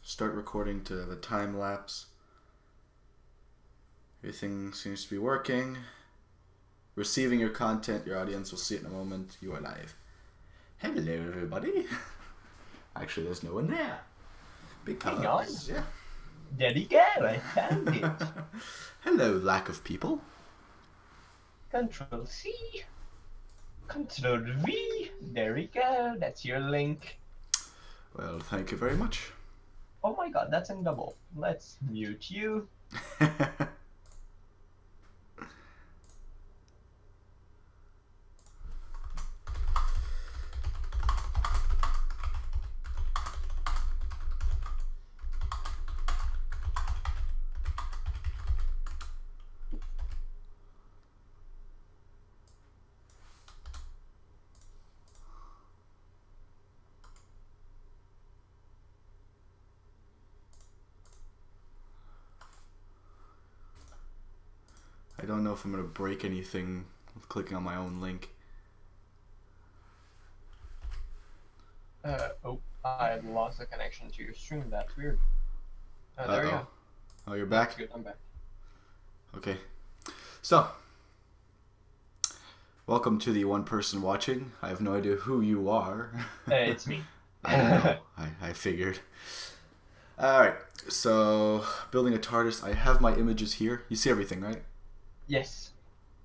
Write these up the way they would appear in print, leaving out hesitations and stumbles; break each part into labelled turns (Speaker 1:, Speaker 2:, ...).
Speaker 1: start recording to the time lapse. Everything seems to be working. Receiving your content, your audience will see it in a moment. You are live. Hello, everybody. Actually, there's no one there. Because, yeah.
Speaker 2: There you go, I found it.
Speaker 1: Hello, lack of people.
Speaker 2: Control C. Control V. There we go, that's your link.
Speaker 1: Well, thank you very much.
Speaker 2: Oh my god, that's in double. Let's mute you.
Speaker 1: I don't know if I'm going to break anything with clicking on my own link.
Speaker 2: Oh, I lost the connection to your stream. That's weird. There you go.
Speaker 1: Oh, you're back?
Speaker 2: That's good, I'm back.
Speaker 1: Okay. So, welcome to the one person watching. I have no idea who you are.
Speaker 2: It's me.
Speaker 1: I know. I figured. Alright, so building a Tardis. I have my images here. You see everything, right?
Speaker 2: Yes.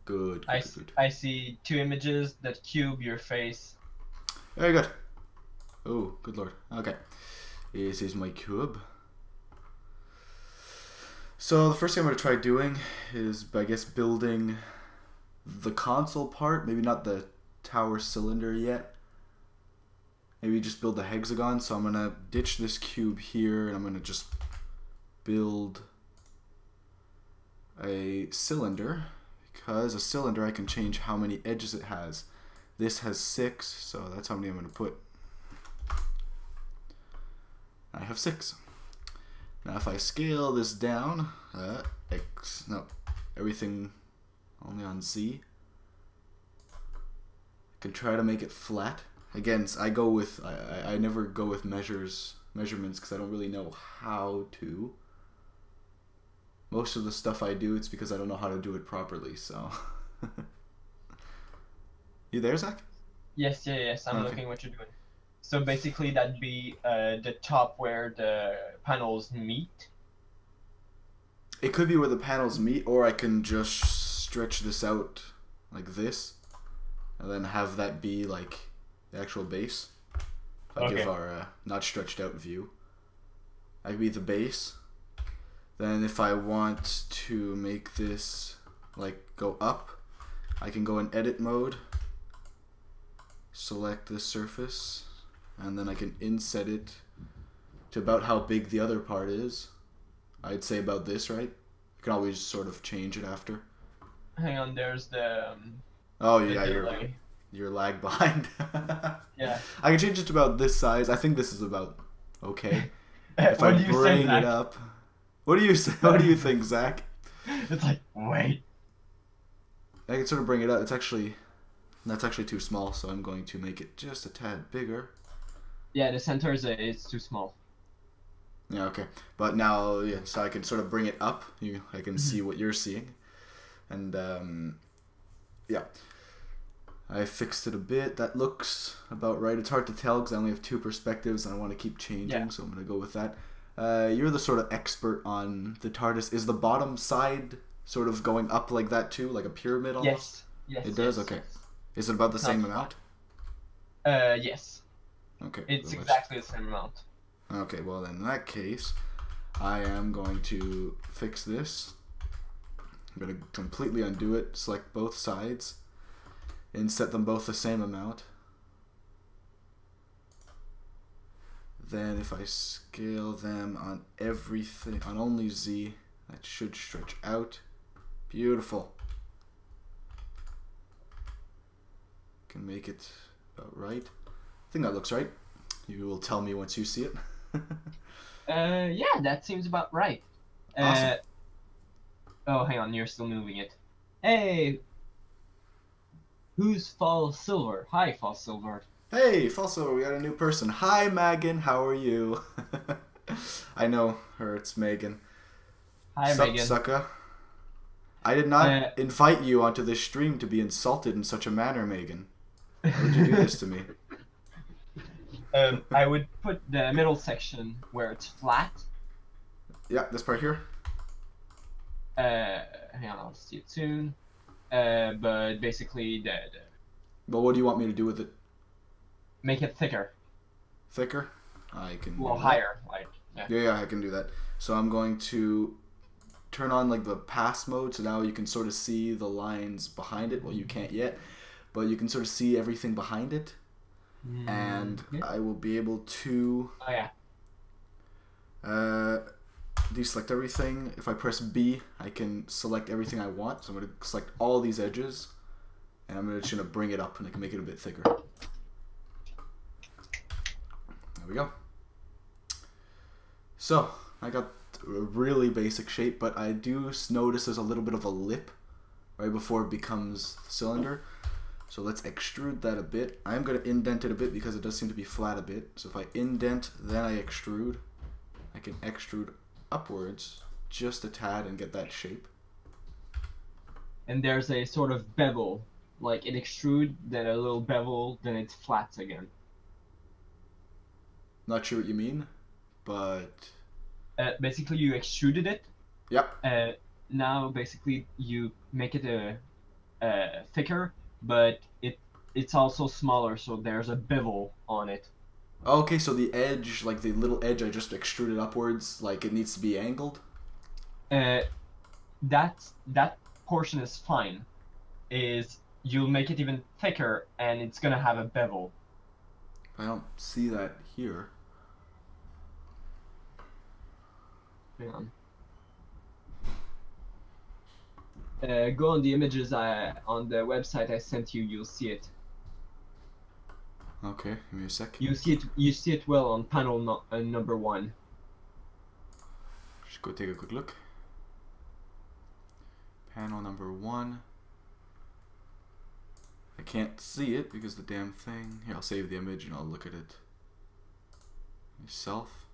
Speaker 1: Good.
Speaker 2: I see two images, that cube, your face.
Speaker 1: Very good. Oh, good lord. Okay. This is my cube. So the first thing I'm going to try doing is, I guess, building the console part. Maybe not the tower cylinder yet. Maybe just build the hexagon. So I'm going to ditch this cube here and I'm going to just build a cylinder, because a cylinder I can change how many edges it has. This has 6, so that's how many I'm going to put. I have 6. Now if I scale this down, everything only on Z. I can try to make it flat. Again, I never go with measurements because I don't really know how to. Most of the stuff I do, it's because I don't know how to do it properly, so. You there, Zach?
Speaker 2: Yes, I'm looking what you're doing. So basically that'd be the top where the panels meet.
Speaker 1: It could be where the panels meet, or I can just stretch this out like this, and then have that be like the actual base. If I give our not stretched out view. I could be the base. Then if I want to make this like go up, I can go in edit mode, select this surface, and then I can inset it to about how big the other part is. I'd say about this, right? You can always sort of change it after.
Speaker 2: Hang on, there's the
Speaker 1: oh yeah, you're lag behind.
Speaker 2: Yeah.
Speaker 1: I can change it to about this size. I think this is about okay. If I bring it up. What do you say? What do you think, Zach?
Speaker 2: It's like, wait.
Speaker 1: I can sort of bring it up. That's actually too small, so I'm going to make it just a tad bigger.
Speaker 2: Yeah, the center is too small.
Speaker 1: Yeah, okay. But now, yeah, so I can sort of bring it up. I can see what you're seeing. And, yeah. I fixed it a bit. That looks about right. It's hard to tell because I only have 2 perspectives and I want to keep changing, so I'm going to go with that. You're the sort of expert on the TARDIS. Is the bottom side sort of going up like that too, like a pyramid almost?
Speaker 2: Yes.
Speaker 1: It does? Okay.
Speaker 2: Yes.
Speaker 1: Is it about the same amount?
Speaker 2: Yes.
Speaker 1: Okay.
Speaker 2: It's exactly the same amount.
Speaker 1: Okay, well then in that case, I am going to fix this. I'm going to completely undo it, select both sides, and set them both the same amount. Then if I scale them on everything, on only Z, that should stretch out. Beautiful. Can make it about right. I think that looks right. You will tell me once you see it.
Speaker 2: Yeah, that seems about right.
Speaker 1: Awesome.
Speaker 2: Oh, hang on, you're still moving it. Hey! Who's Fall Silver? Hi, Fall Silver.
Speaker 1: Hey, Falso, we got a new person. Hi, Megan. How are you? I know her. It's Megan.
Speaker 2: Hi,
Speaker 1: Sup,
Speaker 2: Megan.
Speaker 1: sucker? I did not invite you onto this stream to be insulted in such a manner, Megan. Why would you do this to me?
Speaker 2: I would put the middle section where it's flat.
Speaker 1: Yeah, this part here.
Speaker 2: Hang on, I'll see it soon. But basically,
Speaker 1: But what do you want me to do with it?
Speaker 2: make it thicker.
Speaker 1: Thicker? I can.
Speaker 2: Well, higher, like
Speaker 1: Yeah, I can do that. So I'm going to turn on like the pass mode, so now you can sort of see the lines behind it. Well, you can't yet, but you can sort of see everything behind it, and I will be able to.
Speaker 2: Oh yeah.
Speaker 1: Deselect everything. If I press B, I can select everything I want. So I'm going to select all these edges, and I'm just going to bring it up, and I can make it a bit thicker. There we go. So I got a really basic shape, but I do notice there's a little bit of a lip right before it becomes cylinder. So let's extrude that a bit. I'm going to indent it a bit because it does seem to be flat a bit. So if I indent, then I extrude, I can extrude upwards just a tad and get that shape.
Speaker 2: And there's a sort of bevel, like it extrude, then a little bevel, then it's flat again.
Speaker 1: Not sure what you mean, but
Speaker 2: basically you extruded it.
Speaker 1: Yep.
Speaker 2: Now basically you make it thicker, but it's also smaller, so there's a bevel on it.
Speaker 1: Okay, so the edge, like the little edge I just extruded upwards, like it needs to be angled?
Speaker 2: That portion is fine. You'll make it even thicker, and it's gonna have a bevel.
Speaker 1: I don't see that here.
Speaker 2: Hang on. Go on the images on the website I sent you. You'll see it.
Speaker 1: Okay, give me a sec.
Speaker 2: You see it well on panel number 1.
Speaker 1: Just go take a quick look. Panel number 1. I can't see it because the damn thing. Here, I'll save the image and I'll look at it myself.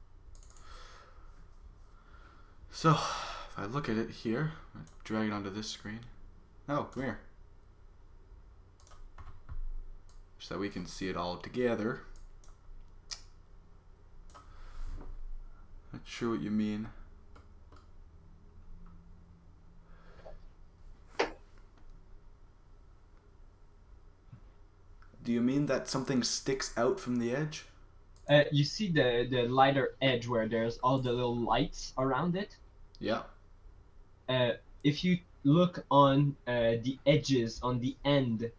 Speaker 1: So, if I look at it here, I drag it onto this screen. Oh, come here. So that we can see it all together. Not sure what you mean. Do you mean that something sticks out from the edge?
Speaker 2: You see the lighter edge where there's all the little lights around it?
Speaker 1: Yeah.
Speaker 2: If you look on the edges on the end,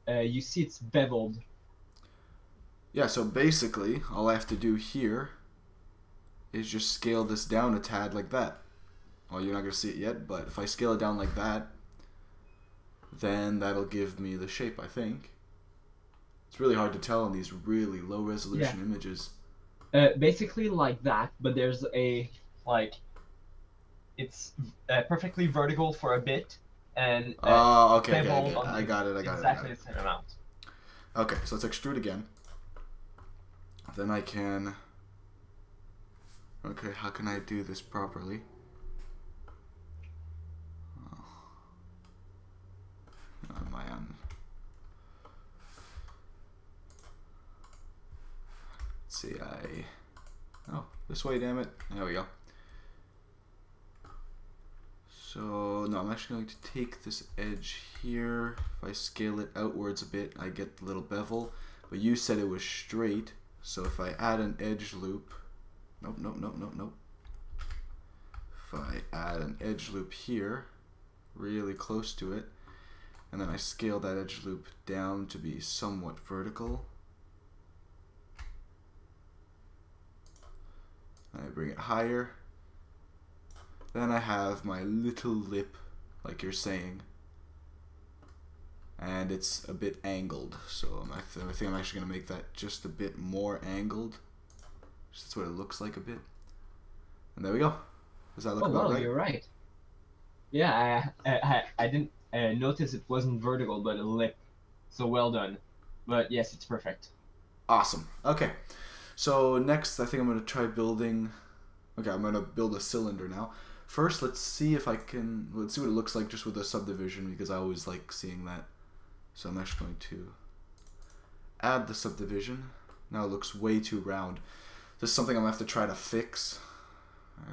Speaker 2: you see it's beveled.
Speaker 1: Yeah, so basically, all I have to do here is just scale this down a tad like that. Well, you're not going to see it yet, but if I scale it down like that, then that'll give me the shape, I think. It's really hard to tell in these really low resolution images.
Speaker 2: Basically like that, but there's it's perfectly vertical for a bit, and
Speaker 1: okay, I got it.
Speaker 2: Exactly the same amount.
Speaker 1: Okay, so let's extrude again. Then I can. Okay, how can I do this properly? Am I on? Let's see, oh, this way, damn it. There we go. So, no, I'm actually going to take this edge here. If I scale it outwards a bit, I get the little bevel. But you said it was straight. So if I add an edge loop... Nope. If I add an edge loop here, really close to it, and then I scale that edge loop down to be somewhat vertical. I bring it higher. Then I have my little lip, like you're saying, and it's a bit angled. So I think I'm actually going to make that just a bit more angled. That's what it looks like a bit. And there we go. Does that look about right?
Speaker 2: You're right. Yeah, I didn't notice it wasn't vertical, but a lip. So well done. But yes, it's perfect.
Speaker 1: Awesome. Okay. So next, I think I'm going to try building Okay, I'm gonna build a cylinder now. First, let's see if I can. Let's see what it looks like just with a subdivision because I always like seeing that. So I'm actually going to add the subdivision. Now it looks way too round. This is something I'm gonna have to try to fix.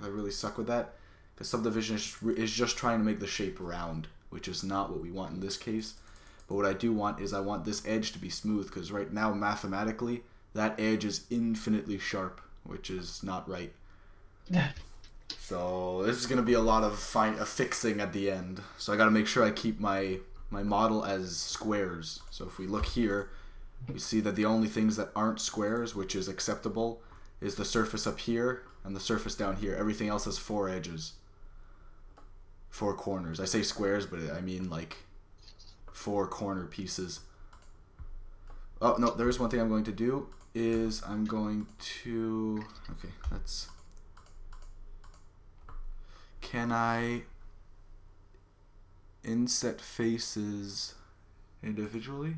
Speaker 1: I really suck with that because subdivision is just trying to make the shape round, which is not what we want in this case. But what I do want is I want this edge to be smooth because right now mathematically that edge is infinitely sharp, which is not right. So this is going to be a lot of fixing at the end. So I got to make sure I keep my model as squares. So if we look here, we see that the only things that aren't squares, which is acceptable, is the surface up here and the surface down here. Everything else has 4 edges. 4 corners. I say squares, but I mean like 4 corner pieces. Oh, no, there is one thing I'm going to do is I'm going to... Okay, let's... Can I inset faces individually?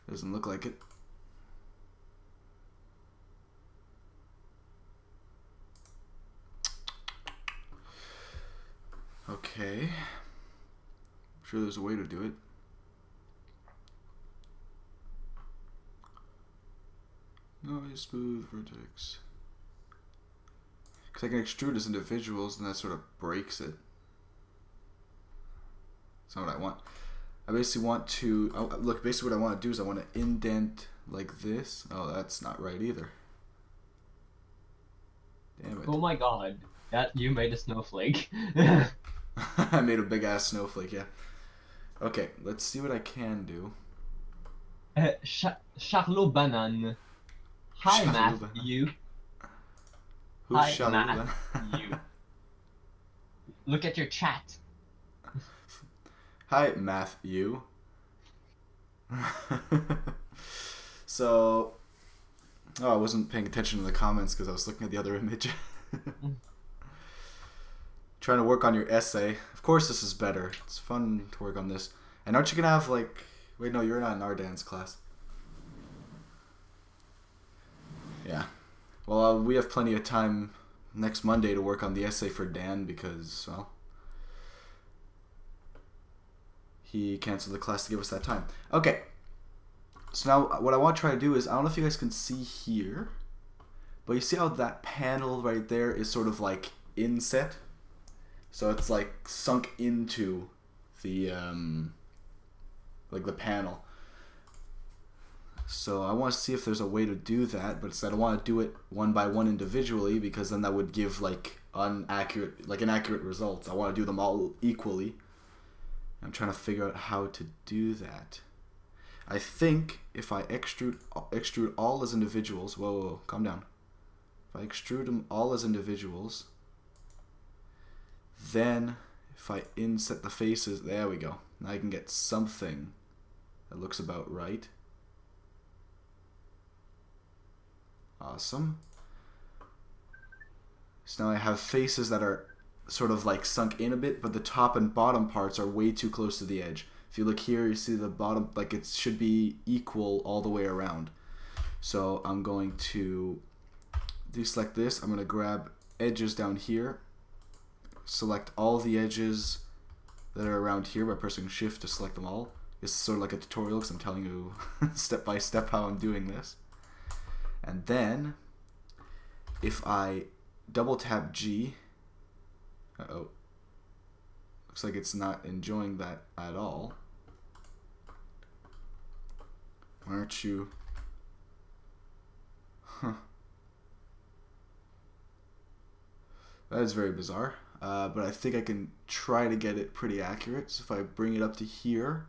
Speaker 1: Doesn't look like it. Okay. I'm sure there's a way to do it. No, smooth vertex. Because I can extrude as individuals and that sort of breaks it. That's not what I want. I basically want to... look, basically what I want to do is I want to indent like this. Oh, that's not right either. Damn it.
Speaker 2: Oh my god. That you made a snowflake.
Speaker 1: I made a big ass snowflake, yeah. Okay, let's see what I can do.
Speaker 2: Charlot Banane. Hi,
Speaker 1: Charlot
Speaker 2: Matthew.
Speaker 1: Who's
Speaker 2: Hi,
Speaker 1: Charlot?
Speaker 2: Matthew. Look at your chat.
Speaker 1: Hi, Matthew. So, I wasn't paying attention to the comments because I was looking at the other image. Trying to work on your essay. Of course this is better. It's fun to work on this. And aren't you going to have like... Wait, no, you're not in our dance class. Yeah. Well, we have plenty of time next Monday to work on the essay for Dan because, well... He canceled the class to give us that time. Okay. So now what I want to try to do is, I don't know if you guys can see here, but you see how that panel right there is sort of like inset? So it's like sunk into the, like the panel. So I want to see if there's a way to do that, but instead I want to do it one by one individually because then that would give like inaccurate results. I want to do them all equally. I'm trying to figure out how to do that. I think if I extrude all as individuals, whoa, calm down. If I extrude them all as individuals, then if I inset the faces, there we go. Now I can get something that looks about right. Awesome. So now I have faces that are sort of like sunk in a bit, but the top and bottom parts are way too close to the edge. If you look here, you see the bottom, like it should be equal all the way around. So I'm going to deselect this. I'm going to grab edges down here, select all the edges that are around here by pressing shift to select them all. This is sort of like a tutorial because I'm telling you step by step how I'm doing this. And then if I double tap G, uh-oh, looks like it's not enjoying that at all. Why aren't you? Huh. That is very bizarre, but I think I can try to get it pretty accurate. So if I bring it up to here,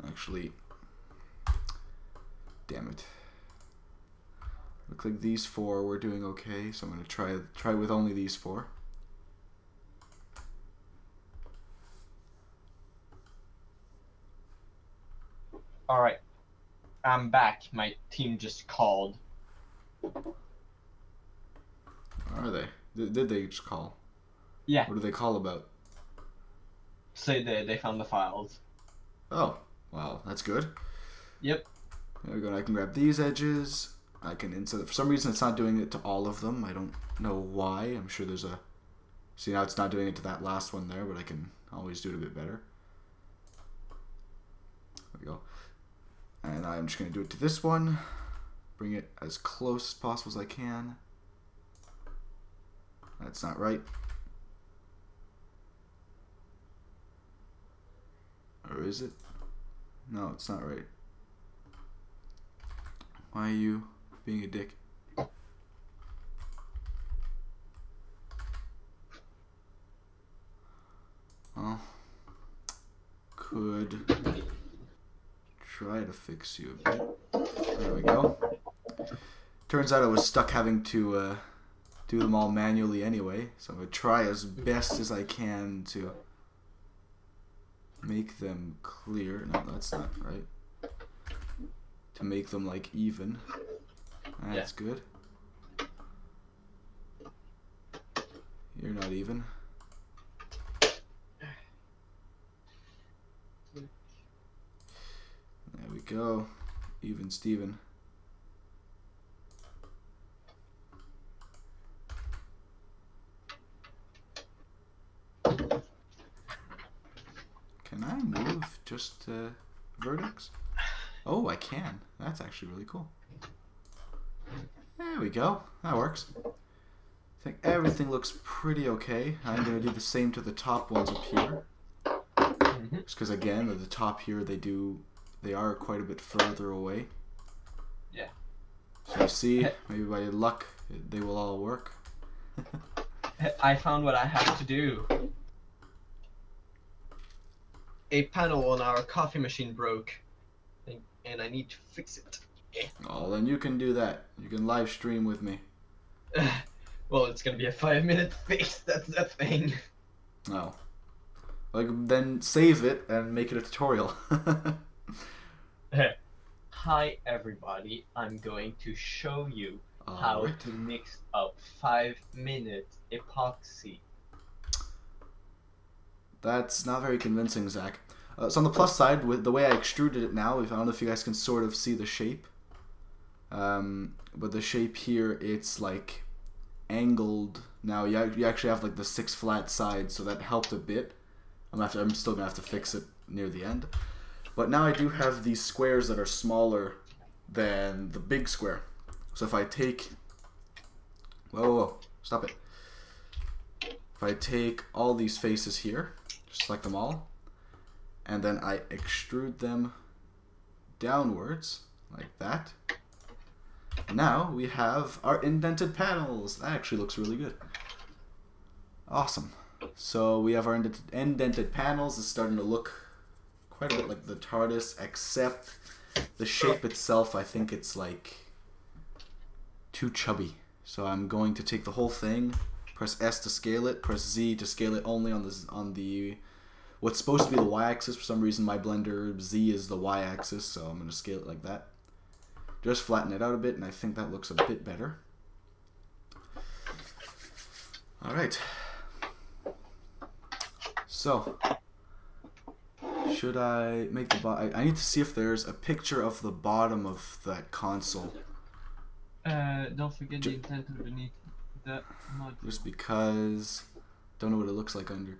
Speaker 1: actually, damn it. Looks like these 4 we're doing okay, so I'm going to try with only these 4.
Speaker 2: Alright. I'm back. My team just called.
Speaker 1: Are they? Did they just call?
Speaker 2: Yeah.
Speaker 1: What do they call about?
Speaker 2: Say they found the files.
Speaker 1: Oh, wow, that's good.
Speaker 2: Yep.
Speaker 1: There we go. I can grab these edges. I can insert. For some reason, it's not doing it to all of them. I don't know why. I'm sure there's a. See, now it's not doing it to that last one there, but I can always do it a bit better. There we go. And I'm just going to do it to this one. Bring it as close as possible as I can. That's not right. Or is it? No, it's not right. Why are you being a dick? Well, could try to fix you a bit. There we go. Turns out I was stuck having to do them all manually anyway, so I'm going to try as best as I can to make them clear. No, that's not right. To make them like even. That's good. You're not even. There we go. Even Steven. Can I move just vertex? Oh, I can. That's actually really cool. There we go. That works. I think everything looks pretty okay. I'm going to do the same to the top ones up here. Just because, again, at the top here, they are quite a bit further away.
Speaker 2: Yeah.
Speaker 1: So you see, maybe by luck, they will all work.
Speaker 2: I found what I have to do. A panel on our coffee machine broke, and I need to fix it.
Speaker 1: Oh, then you can do that. You can live stream with me.
Speaker 2: Well, it's gonna be a 5-minute fix. That's the thing.
Speaker 1: Oh. Like, then save it and make it a tutorial.
Speaker 2: Hi everybody, I'm going to show you how to mix up 5-minute epoxy. That's
Speaker 1: not very convincing, Zach. So on the plus side, with the way I extruded it now, I don't know if you guys can sort of see the shape. But the shape here, it's like angled. Now you actually have like the 6 flat sides, so that helped a bit. I'm still gonna have to fix it near the end. But now I do have these squares that are smaller than the big square. So if I take... Whoa, stop it. If I take all these faces here, just select them all, and then I extrude them downwards, like that. Now we have our indented panels. That actually looks really good. Awesome. So we have our indented panels. It's starting to look quite a bit like the Tardis, except the shape itself, I think it's like too chubby. So I'm going to take the whole thing, press S to scale it, press Z to scale it only on the what's supposed to be the Y-axis. For some reason my Blender Z is the Y-axis, so I'm going to scale it like that. Just flatten it out a bit, and I think that looks a bit better. Alright. So, should I make the I need to see if there's a picture of the bottom of that console.
Speaker 2: Don't forget the intent underneath that mod.
Speaker 1: Just because, don't know what it looks like under. It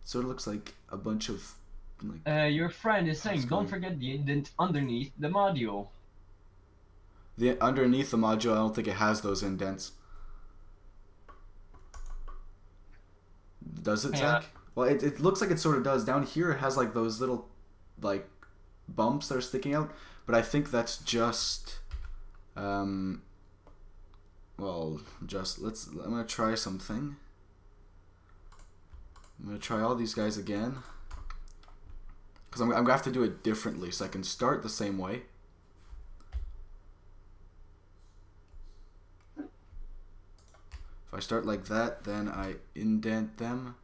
Speaker 1: sort of looks like a bunch of like.
Speaker 2: Your friend is saying, don't forget the indent underneath the module.
Speaker 1: The underneath the module, I don't think it has those indents. Does it, Zach? Well, it looks like it sort of does. Down here, it has like those little like bumps that are sticking out, but I think that's just well, just I'm gonna try something. I'm gonna try all these guys again, because I'm gonna have to do it differently, so I can start the same way. If I start like that, then I indent them.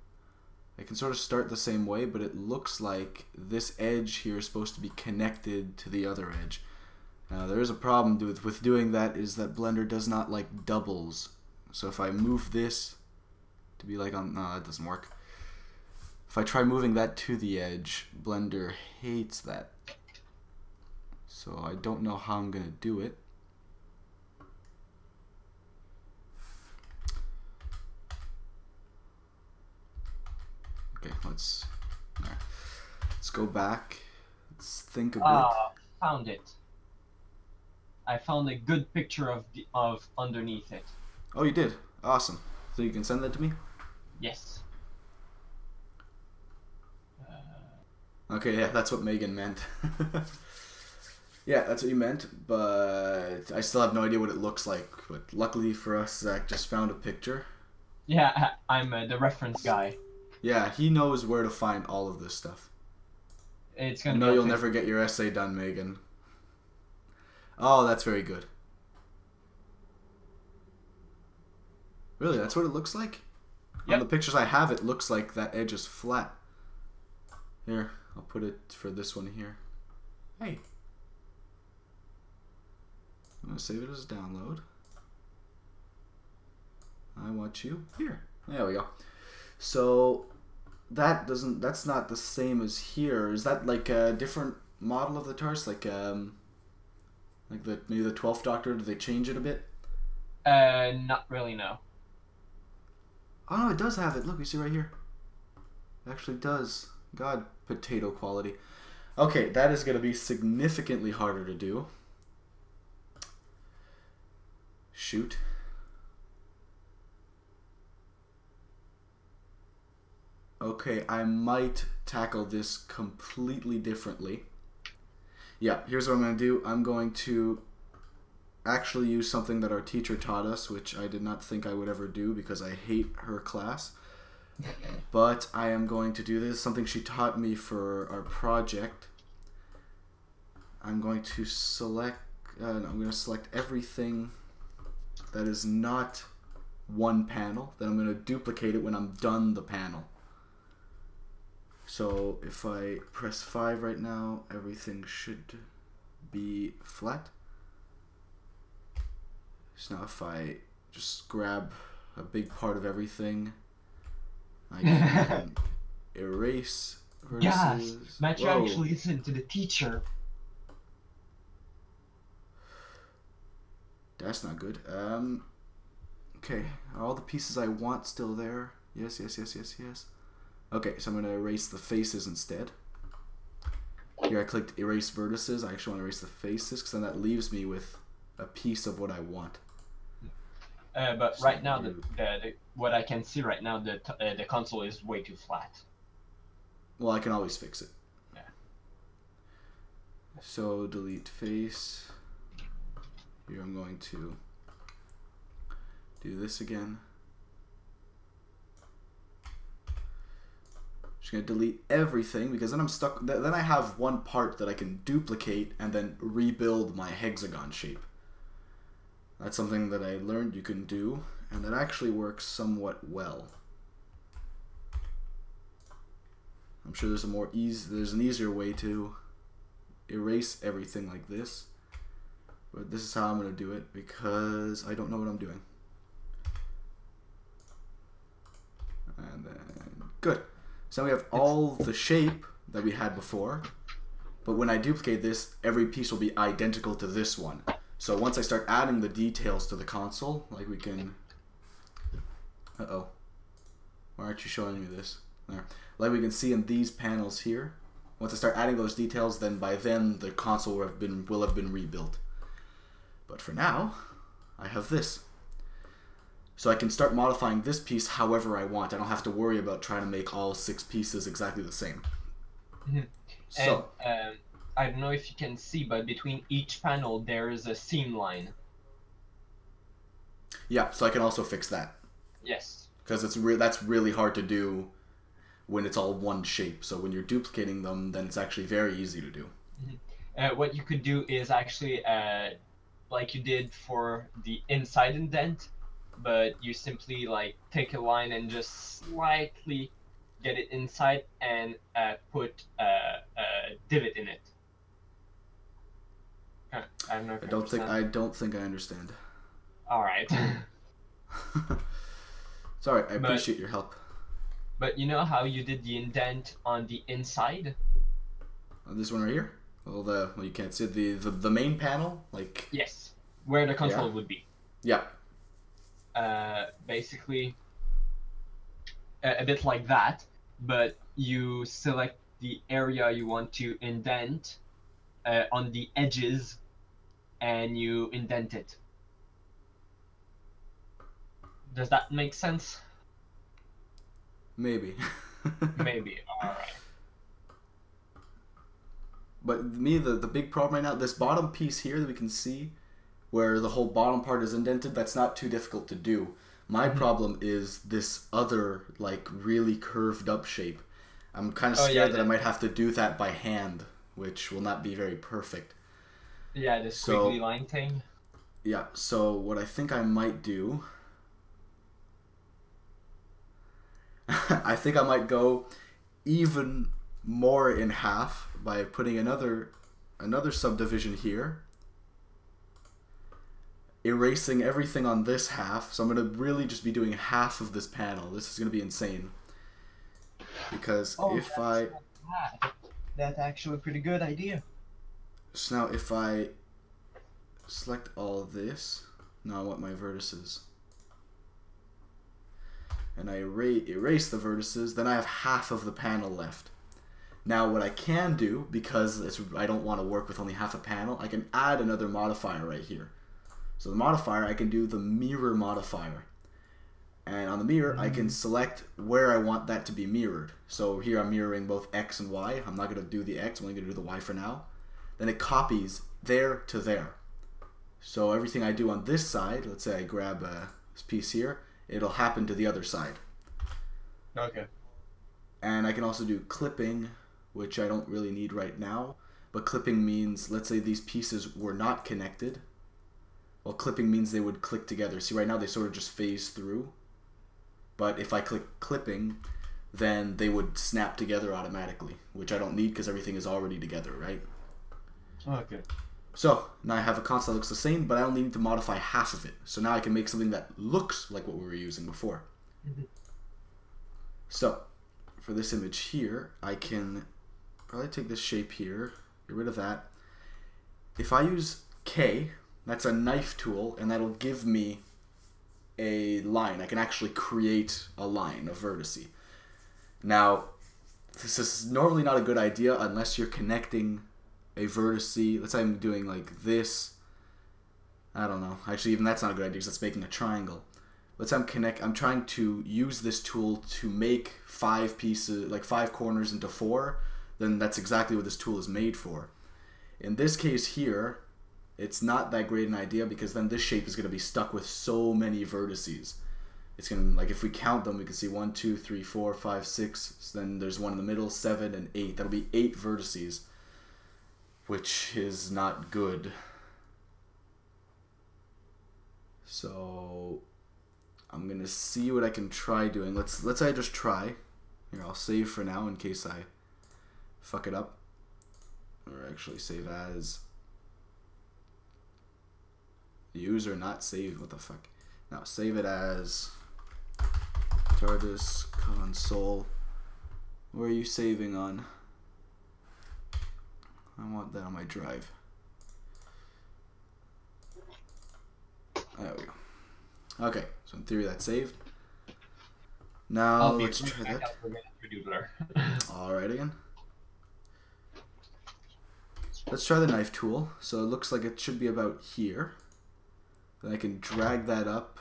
Speaker 1: I can sort of start the same way, but it looks like this edge here is supposed to be connected to the other edge. Now there is a problem with doing that, is that Blender does not like doubles. So if I move this to be like on... No, that doesn't work. If I try moving that to the edge, Blender hates that. So I don't know how I'm going to do it. Okay, let's go back. Let's think a bit.
Speaker 2: Ah, found it. I found a good picture of underneath it.
Speaker 1: Oh, you did? Awesome. So you can send that to me?
Speaker 2: Yes.
Speaker 1: Okay, yeah, that's what Megan meant. Yeah, that's what you meant, but I still have no idea what it looks like. But luckily for us, Zach just found a picture.
Speaker 2: Yeah, I'm the reference guy.
Speaker 1: Yeah, he knows where to find all of this stuff.
Speaker 2: It's
Speaker 1: I
Speaker 2: gonna
Speaker 1: know
Speaker 2: be
Speaker 1: you'll never get your essay done, Megan. Oh, that's very good. Really, that's what it looks like?
Speaker 2: Yep.
Speaker 1: On the pictures I have, it looks like that edge is flat. Here, I'll put it for this one here. Hey. I'm going to save it as a download. I want you here. There we go. So that's not the same as here. Is that like a different model of the Tardis? Like maybe the 12th Doctor, did they change it a bit?
Speaker 2: not really, no.
Speaker 1: Oh no, it does have it. Look, you see right here. It actually does. God, potato quality. Okay, that is going to be significantly harder to do. Shoot. Okay, I might tackle this completely differently. Yeah, here's what I'm going to do. I'm going to actually use something that our teacher taught us, which I did not think I would ever do because I hate her class. But I am going to do this, something she taught me for our project. I'm going to select everything that is not one panel. Then I'm going to duplicate it when I'm done the panel. So if I press 5 right now, everything should be flat. So now if I just grab a big part of everything, I can erase vertices.
Speaker 2: Yes, Matt, you actually listen to the teacher.
Speaker 1: That's not good. Okay, are all the pieces I want still there? Yes, yes, yes, yes, yes. Okay, so I'm going to erase the faces instead. Here I clicked erase vertices. I actually want to erase the faces because then that leaves me with a piece of what I want.
Speaker 2: But so right now, what I can see right now, the console is way too flat.
Speaker 1: Well, I can always fix it.
Speaker 2: Yeah.
Speaker 1: So delete face. Here I'm going to do this again. Just going to delete everything because then I'm stuck. Then I have one part that I can duplicate and then rebuild my hexagon shape. That's something that I learned you can do, and that actually works somewhat well. I'm sure there's an easier way to erase everything like this, but this is how I'm going to do it because I don't know what I'm doing. And then good. So we have all the shape that we had before, but when I duplicate this, every piece will be identical to this one. So once I start adding the details to the console, like we can... Uh-oh. Why aren't you showing me this? There. Like we can see in these panels here, once I start adding those details, then by then the console will have been rebuilt. But for now, I have this. So I can start modifying this piece however I want. I don't have to worry about trying to make all 6 pieces exactly the same.
Speaker 2: Mm-hmm.
Speaker 1: So...
Speaker 2: And, I don't know if you can see, but between each panel there is a seam line.
Speaker 1: Yeah, so I can also fix that.
Speaker 2: Yes.
Speaker 1: Because that's really hard to do when it's all one shape. So when you're duplicating them, then it's actually very easy to do.
Speaker 2: Mm-hmm. What you could do is actually, like you did for the inside indent, but you simply like take a line and just slightly get it inside and put a divot in it. I don't know if
Speaker 1: I don't think I understand.
Speaker 2: All right.
Speaker 1: Sorry, I appreciate your help.
Speaker 2: But you know how you did the indent on the inside?
Speaker 1: This one right here? Well, you can't see the main panel, like.
Speaker 2: Yes, where the control would be.
Speaker 1: Yeah.
Speaker 2: Basically, a bit like that. but you select the area you want to indent on the edges, and you indent it. Does that make sense?
Speaker 1: Maybe.
Speaker 2: Maybe. All right.
Speaker 1: But me, the big problem right now, this bottom piece here that we can see, where the whole bottom part is indented, that's not too difficult to do. My problem is this other, like, really curved up shape. I'm kind of scared that I might have to do that by hand, which will not be very perfect.
Speaker 2: Yeah, the squiggly line thing.
Speaker 1: Yeah, so what I think I might do... I think I might go even more in half by putting another subdivision here, erasing everything on this half. So I'm going to really just be doing half of this panel. This is going to be insane. Because
Speaker 2: that's actually a pretty good idea.
Speaker 1: So now if I select all of this, now I want my vertices. And I erase the vertices, then I have half of the panel left. Now what I can do, because I don't want to work with only half a panel, I can add another modifier right here. So the modifier, I can do the mirror modifier. And on the mirror, I can select where I want that to be mirrored. So here I'm mirroring both X and Y. I'm not going to do the X, I'm only going to do the Y for now. Then it copies there to there. So everything I do on this side, let's say I grab this piece here, it'll happen to the other side.
Speaker 2: Okay.
Speaker 1: And I can also do clipping, which I don't really need right now. But clipping means, let's say these pieces were not connected. Well, clipping means they would click together. See, right now they sort of just phase through. But if I click clipping, then they would snap together automatically, which I don't need because everything is already together, right?
Speaker 2: Okay.
Speaker 1: So now I have a console that looks the same, but I only need to modify half of it. So now I can make something that looks like what we were using before. So for this image here, I can probably take this shape here, get rid of that. If I use K, that's a knife tool, and that'll give me a line. I can actually create a line, a vertice. Now, this is normally not a good idea unless you're connecting a vertice. Let's say I'm doing like this. I don't know. Actually, even that's not a good idea because that's making a triangle. Let's say I'm trying to use this tool to make 5 pieces, like 5 corners into 4. Then that's exactly what this tool is made for. In this case here, it's not that great an idea because then this shape is going to be stuck with so many vertices. It's going to, like, if we count them, we can see 1, 2, 3, 4, 5, 6. So then there's one in the middle, 7, and 8. That'll be 8 vertices, which is not good. So I'm going to see what I can try doing. Let's say I just try. Here, I'll save for now in case I fuck it up. Or actually save as... user not saved. What the fuck? Now save it as Tardis console. Where are you saving on? I want that on my drive. There we go. Okay, so in theory that's saved. Now let's try that. Alright again. Let's try the knife tool. So it looks like it should be about here. Then I can drag that up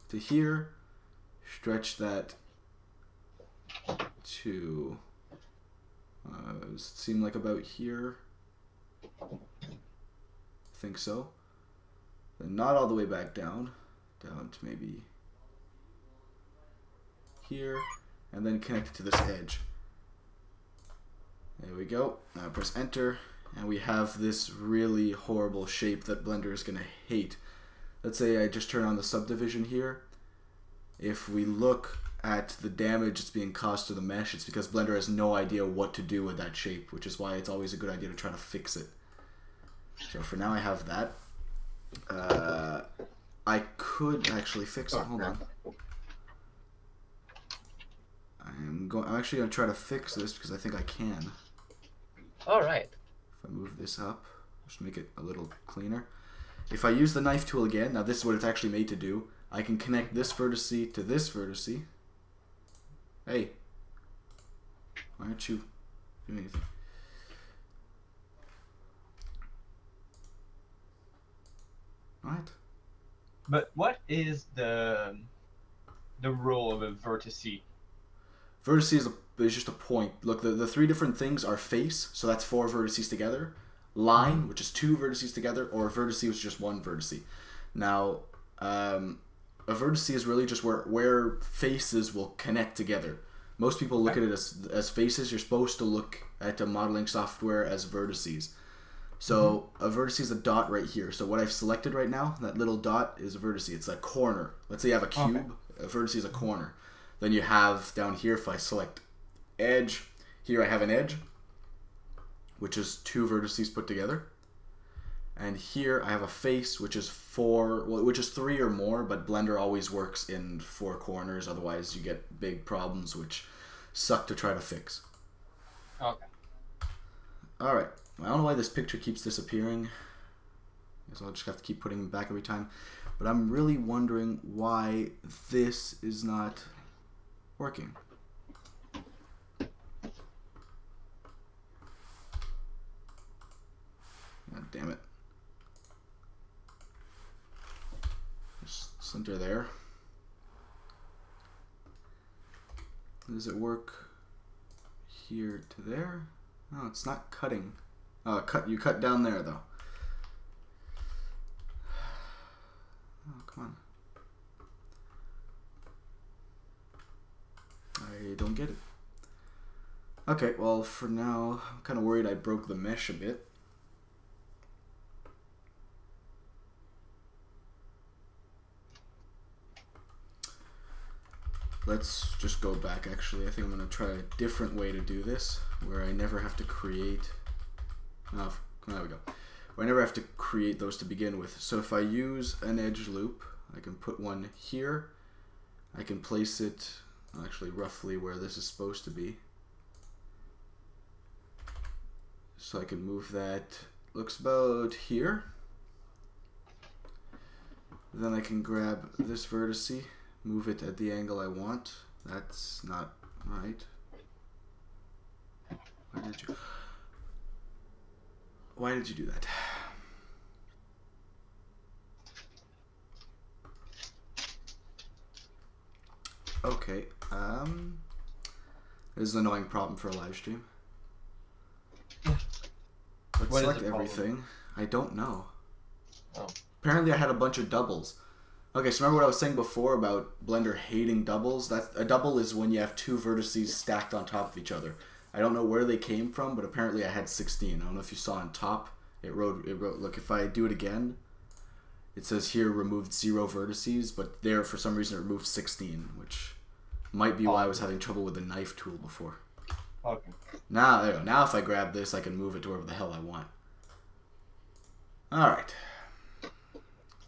Speaker 1: to here, stretch that to seem like about here. I think so. Then not all the way back down to maybe here, and then connect it to this edge. There we go. Now press enter, and we have this really horrible shape that Blender is going to hate. Let's say I just turn on the subdivision here. If we look at the damage that's being caused to the mesh, it's because Blender has no idea what to do with that shape, which is why it's always a good idea to try to fix it. So for now I have that. I could actually fix it. Hold on. I'm actually going to try to fix this because I think I can.
Speaker 2: Alright.
Speaker 1: If I move this up, just make it a little cleaner. If I use the knife tool again, now this is what it's actually made to do. I can connect this vertice to this vertice. Hey, Why aren't you doing anything? Alright.
Speaker 2: But what is the role of a vertice?
Speaker 1: Vertice is just a point. Look, the three different things are face, so that's 4 vertices together. Line, which is 2 vertices together, or a vertice, which is just 1 vertice. Now, a vertice is really just where faces will connect together. Most people look at it as faces. You're supposed to look at the modeling software as vertices. So a vertice is a dot right here. So what I've selected right now, that little dot is a vertice. It's a corner. Let's say you have a cube. A vertice is a corner. Then you have down here, if I select edge, here I have an edge, which is 2 vertices put together. And here I have a face, which is 3 or more, but Blender always works in 4 corners. Otherwise, you get big problems, which suck to try to fix.
Speaker 2: Okay.
Speaker 1: All right. I don't know why this picture keeps disappearing. I guess I'll just have to keep putting it back every time. But I'm really wondering why this is not working. God damn it. Just center there. Does it work here to there? No, it's not cutting. You cut down there though. Oh, come on. I don't get it. Okay, well for now, I'm kind of worried I broke the mesh a bit. Let's just go back actually. I think I'm going to try a different way to do this, where I never have to create... Oh, there we go. Where I never have to create those to begin with. So if I use an edge loop, I can put one here. I can place it actually roughly where this is supposed to be. So I can move that, looks about here. Then I can grab this vertice, move it at the angle I want. That's not right. Why did you do that? Okay, this is an annoying problem for a live stream. Let's select everything. I don't know.
Speaker 2: Oh.
Speaker 1: Apparently I had a bunch of doubles. Okay, so remember what I was saying before about Blender hating doubles? A double is when you have 2 vertices stacked on top of each other. I don't know where they came from, but apparently I had 16. I don't know if you saw on top. It wrote, look, if I do it again, it says here removed 0 vertices, but there for some reason it removed 16, which might be why I was having trouble with the knife tool before.
Speaker 2: Okay.
Speaker 1: Now, there we go. Now if I grab this, I can move it to wherever the hell I want. Alright.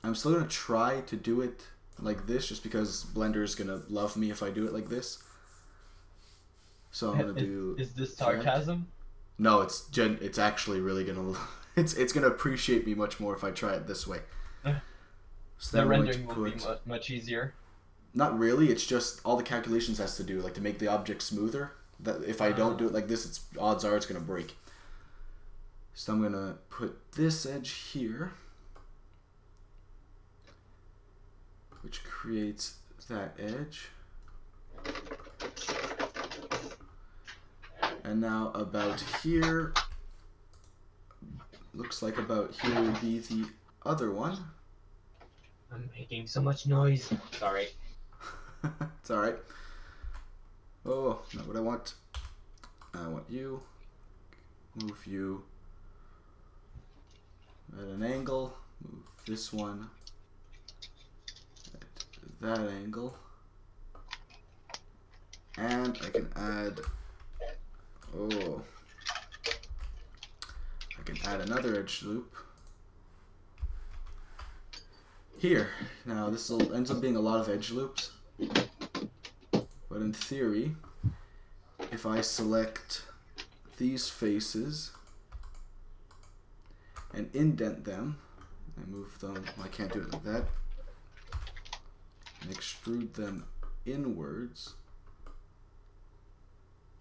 Speaker 1: I'm still going to try to do it like this, just because Blender is going to love me if I do it like this. So I'm going to do...
Speaker 2: Is this sarcasm?
Speaker 1: No, it's actually really going to... It's going to appreciate me much more if I try it this way. So
Speaker 2: the rendering will be much easier.
Speaker 1: Not really, it's just all the calculations has to do, like to make the object smoother. That if I don't do it like this, odds are it's going to break. So I'm going to put this edge here, which creates that edge. And now about here, looks like about here would be the other one.
Speaker 2: I'm making so much noise. Sorry.
Speaker 1: It's alright. Oh, not what I want. I want you. Move you at an angle. Move this one at that angle. And I can add... Oh. I can add another edge loop. Here. Now this ends up being a lot of edge loops. But in theory, if I select these faces and indent them, I move them, I can't do it like that, and extrude them inwards,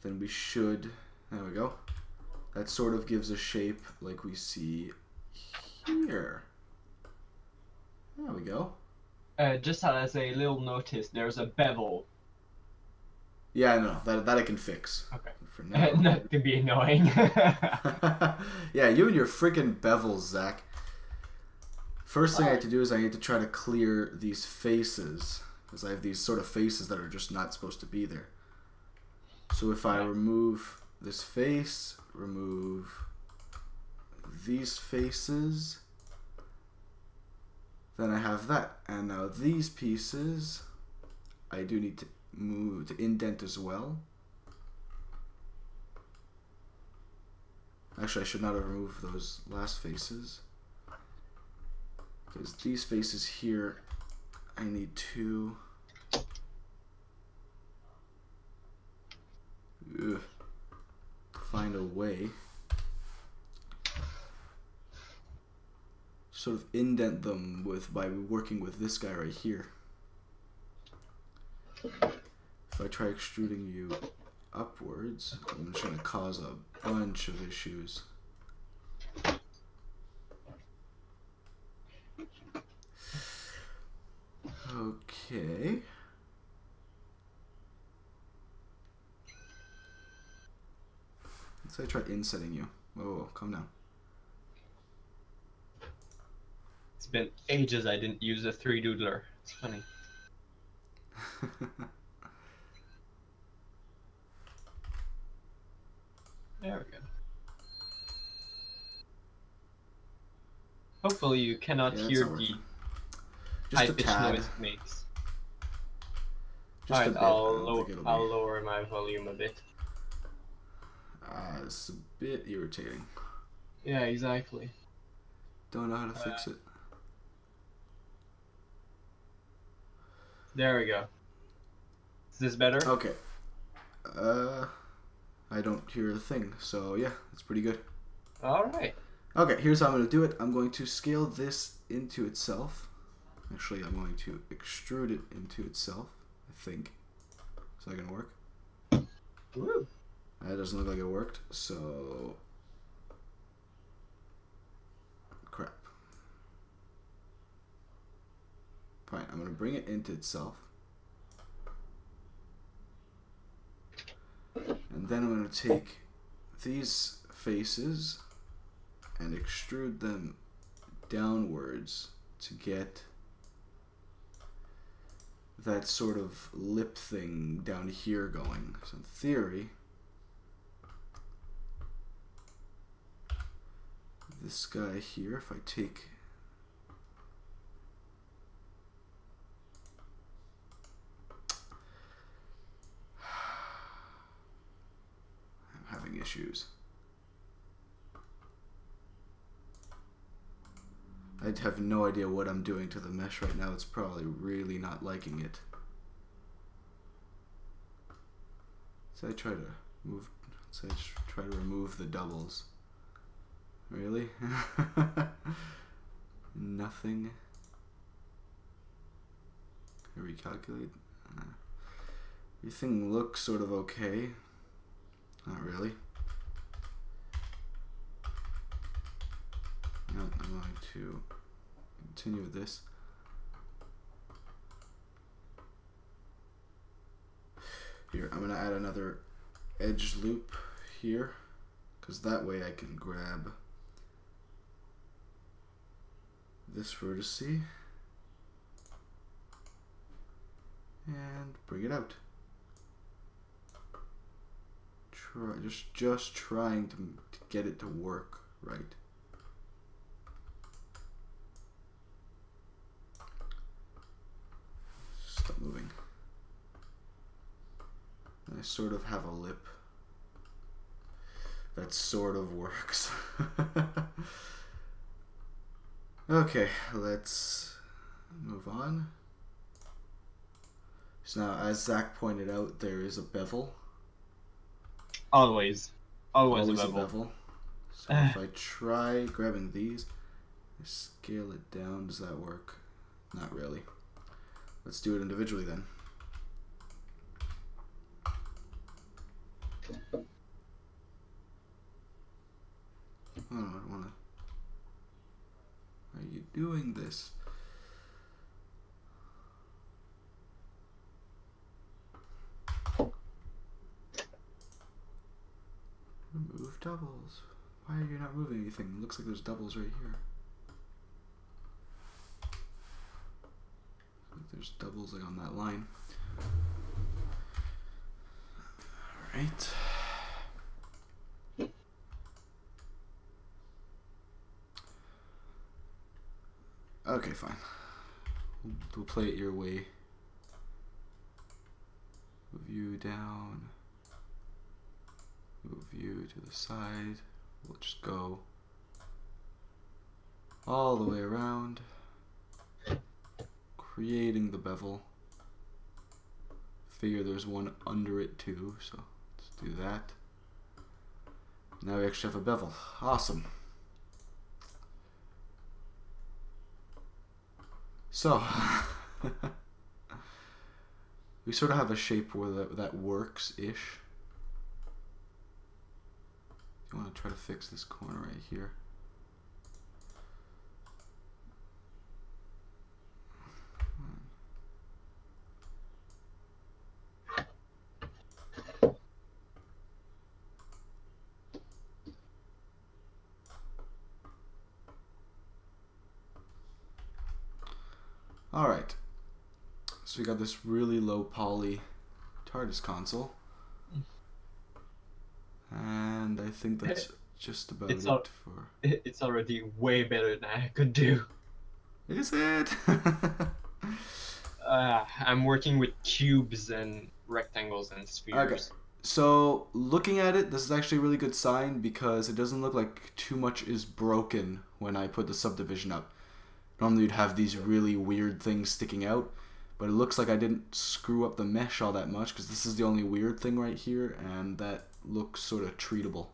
Speaker 1: then we should, there we go. That sort of gives a shape like we see here. There we go.
Speaker 2: Just as a little notice, there's a bevel.
Speaker 1: Yeah, I know. That I can fix.
Speaker 2: Okay.
Speaker 1: For now.
Speaker 2: Not to be annoying.
Speaker 1: Yeah, you and your freaking bevels, Zach. First thing I have to do is I need to try to clear these faces. Because I have these sort of faces that are just not supposed to be there. So if I remove this face, remove these faces, then I have that. And now these pieces, I do need to move to indent as well. Actually, I should not have removed those last faces. Because these faces here, I need to find a way sort of indent them by working with this guy right here. If I try extruding you upwards, I'm just going to cause a bunch of issues. Okay. Let's say I try insetting you. Whoa, calm down.
Speaker 2: It's been ages I didn't use a 3-doodler. It's funny. There we go. Hopefully you cannot hear the high-pitched noise it makes. Alright, I'll lower my volume a bit.
Speaker 1: It's a bit irritating.
Speaker 2: Yeah, exactly.
Speaker 1: Don't know how to fix it.
Speaker 2: There we go. Is this better?
Speaker 1: Okay. I don't hear a thing, so yeah, it's pretty good.
Speaker 2: Alright.
Speaker 1: Okay, here's how I'm going to do it. I'm going to scale this into itself. Actually, I'm going to extrude it into itself, I think. Is that going to work?
Speaker 2: Woo.
Speaker 1: That doesn't look like it worked, so... Crap. Fine, I'm going to bring it into itself. And then I'm going to take these faces and extrude them downwards to get that sort of lip thing down here going. So in theory, this guy here, if I take I'm having issues. I have no idea what I'm doing to the mesh right now. It's probably really not liking it. So I try to move. So I try to remove the doubles. Really? Nothing. Recalculate. Everything looks sort of okay. Not really. I'm going to continue with this. Here, I'm going to add another edge loop here, because that way I can grab this vertice and bring it out. Just trying to get it to work right. Stop moving. I sort of have a lip that sort of works. Okay, let's move on. So now, as Zach pointed out, there is a bevel.
Speaker 2: Always a
Speaker 1: bevel.
Speaker 2: bevel.
Speaker 1: So if I try grabbing these, scale it down, does that work? Not really. Let's do it individually then. this. Remove doubles. Why are you not moving anything? It looks like there's doubles right here. There's doubles like on that line. Alright. Okay, fine. We'll play it your way. Move you down. Move you to the side. We'll just go all the way around, creating the bevel. Figure there's one under it too, so let's do that. Now we actually have a bevel. Awesome. So, we sort of have a shape where that works-ish. You want to try to fix this corner right here. Alright, so we got this really low poly Tardis console, and I think that's just about it for...
Speaker 2: It's already way better than I could do.
Speaker 1: Is it?
Speaker 2: I'm working with cubes and rectangles and spheres.
Speaker 1: Okay, so looking at it, this is actually a really good sign because it doesn't look like too much is broken when I put the subdivision up. Normally you'd have these really weird things sticking out, but it looks like I didn't screw up the mesh all that much because this is the only weird thing right here, and that looks sort of treatable.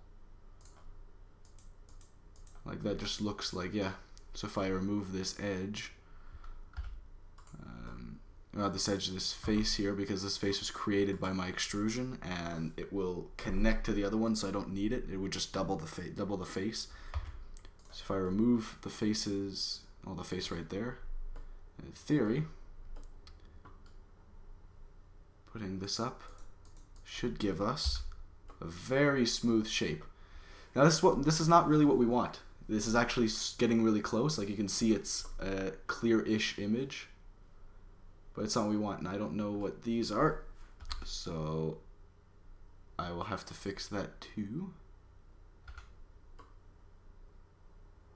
Speaker 1: Like that just looks like, yeah. So if I remove this edge, this edge, this face here, because this face was created by my extrusion, and it will connect to the other one, so I don't need it. It would just double the face. So if I remove the faces, the face right there, in theory, putting this up should give us a very smooth shape. Now this is not really what we want. This is actually getting really close. Like you can see, it's a clear-ish image, but it's not what we want, and I don't know what these are, so I will have to fix that too.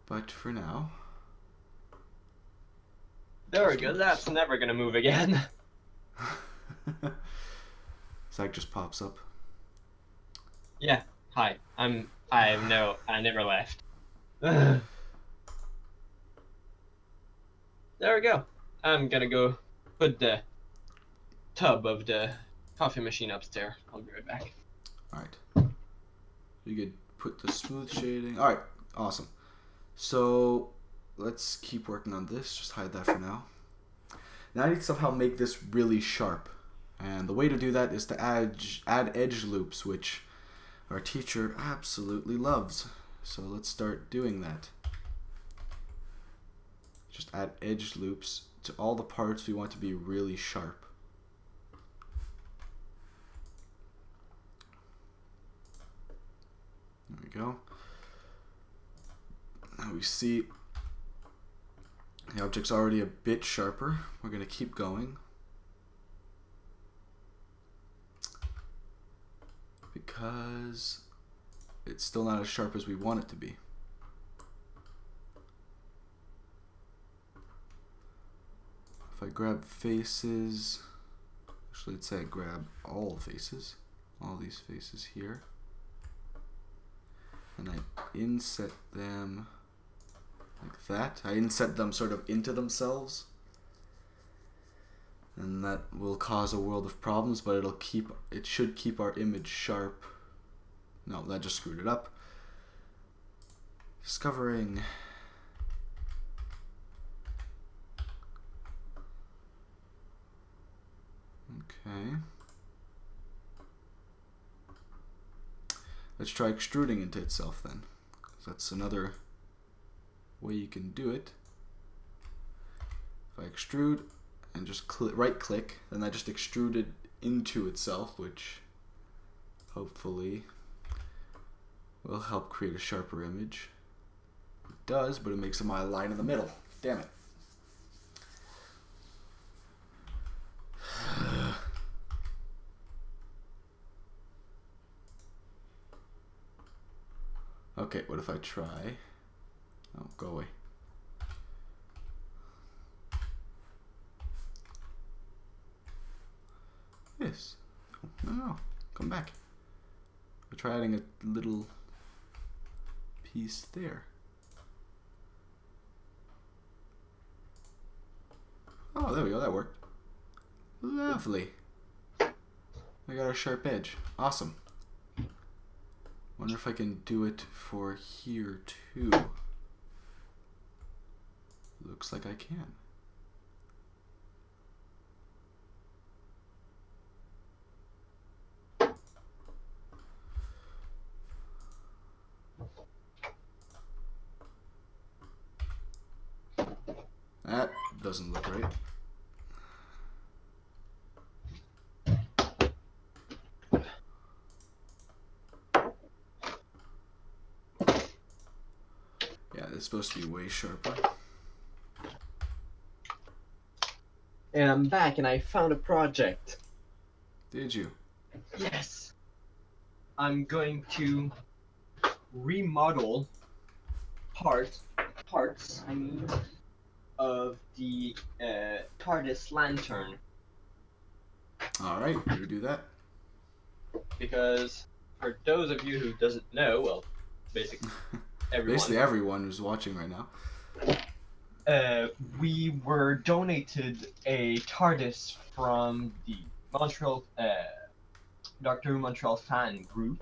Speaker 1: But for now,
Speaker 2: there we go. That's never gonna move again.
Speaker 1: Zach just pops up.
Speaker 2: Yeah. Hi. I never left. There we go. I'm gonna go put the tub of the coffee machine upstairs. I'll be right back.
Speaker 1: Alright. You could put the smooth shading. Alright, awesome. So let's keep working on this. Just hide that for now. Now I need to somehow make this really sharp. And the way to do that is to add edge loops, which our teacher absolutely loves. So let's start doing that. Just add edge loops to all the parts we want to be really sharp. There we go. Now we see the object's already a bit sharper. We're going to keep going, because it's still not as sharp as we want it to be. If I grab faces, actually let's say I grab all faces, all these faces here, and I inset them like that. I inset them sort of into themselves, and that will cause a world of problems, but it should keep our image sharp. No, that just screwed it up. Discovering. Okay. Let's try extruding into itself then. That's another way you can do it. If I extrude and just right click, then I just extrude it into itself, which hopefully will help create a sharper image. It does, but it makes my line in the middle. Damn it. Okay, what if I try? Oh, go away. Yes. Oh, no, come back. I'll try adding a little piece there. Oh, there we go, that worked. Lovely. We got our sharp edge. Awesome. Wonder if I can do it for here too. Looks like I can. That doesn't look right. Yeah, it's supposed to be way sharper.
Speaker 2: And I'm back and I found a project.
Speaker 1: Did you?
Speaker 2: Yes. I'm going to remodel parts, I mean, of the Tardis lantern.
Speaker 1: Alright, you do that.
Speaker 2: Because for those of you who doesn't know, well, basically everyone.
Speaker 1: Basically everyone who's watching right now.
Speaker 2: We were donated a Tardis from the Montreal, Doctor Who Montreal fan group,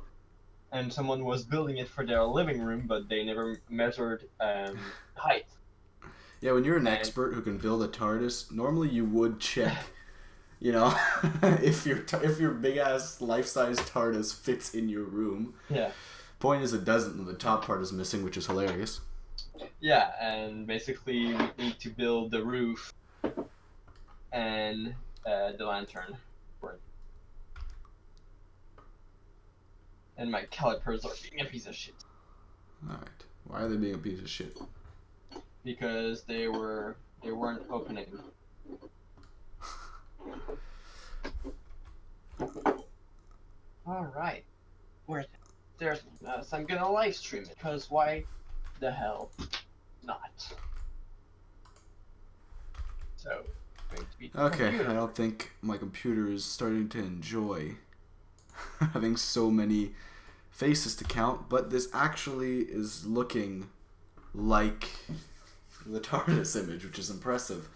Speaker 2: and someone was building it for their living room, but they never measured height.
Speaker 1: Yeah, when you're an expert who can build a TARDIS, normally you would check, you know, if your big ass life size TARDIS fits in your room.
Speaker 2: Yeah.
Speaker 1: Point is, it doesn't, and the top part is missing, which is hilarious.
Speaker 2: Yeah, and basically we need to build the roof and the lantern for it. And my calipers are being a piece of shit.
Speaker 1: Alright. Why are they being a piece of shit?
Speaker 2: Because they weren't opening. Alright. There's so I'm gonna live stream it, because why the hell not? So, going to be
Speaker 1: Okay, I don't think my computer is starting to enjoy having so many faces to count, but this actually is looking like the TARDIS image, which is impressive.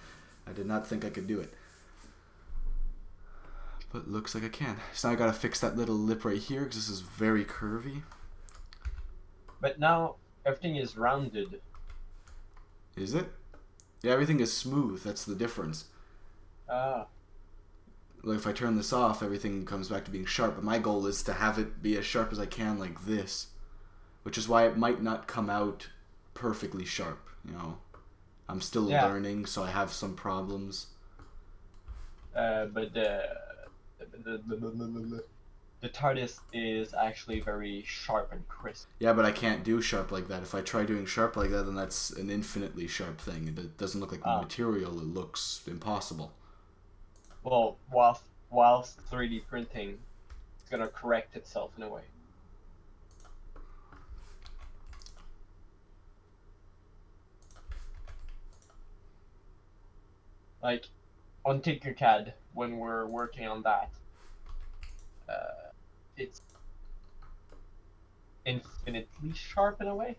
Speaker 1: I did not think I could do it. But looks like I can. So now I gotta fix that little lip right here, because this is very curvy.
Speaker 2: But now everything is rounded.
Speaker 1: Is it? Yeah, everything is smooth. That's the difference.
Speaker 2: Ah.
Speaker 1: Like if I turn this off, everything comes back to being sharp. But my goal is to have it be as sharp as I can, like this. Which is why it might not come out perfectly sharp, you know. I'm still learning, so I have some problems.
Speaker 2: But the TARDIS is actually very sharp and crisp.
Speaker 1: Yeah, but I can't do sharp like that. If I try doing sharp like that, then that's an infinitely sharp thing. It doesn't look like material. It looks impossible.
Speaker 2: Well, whilst 3D printing, it's gonna correct itself in a way. Like, on Tinkercad, when we're working on that, it's infinitely sharp in a way.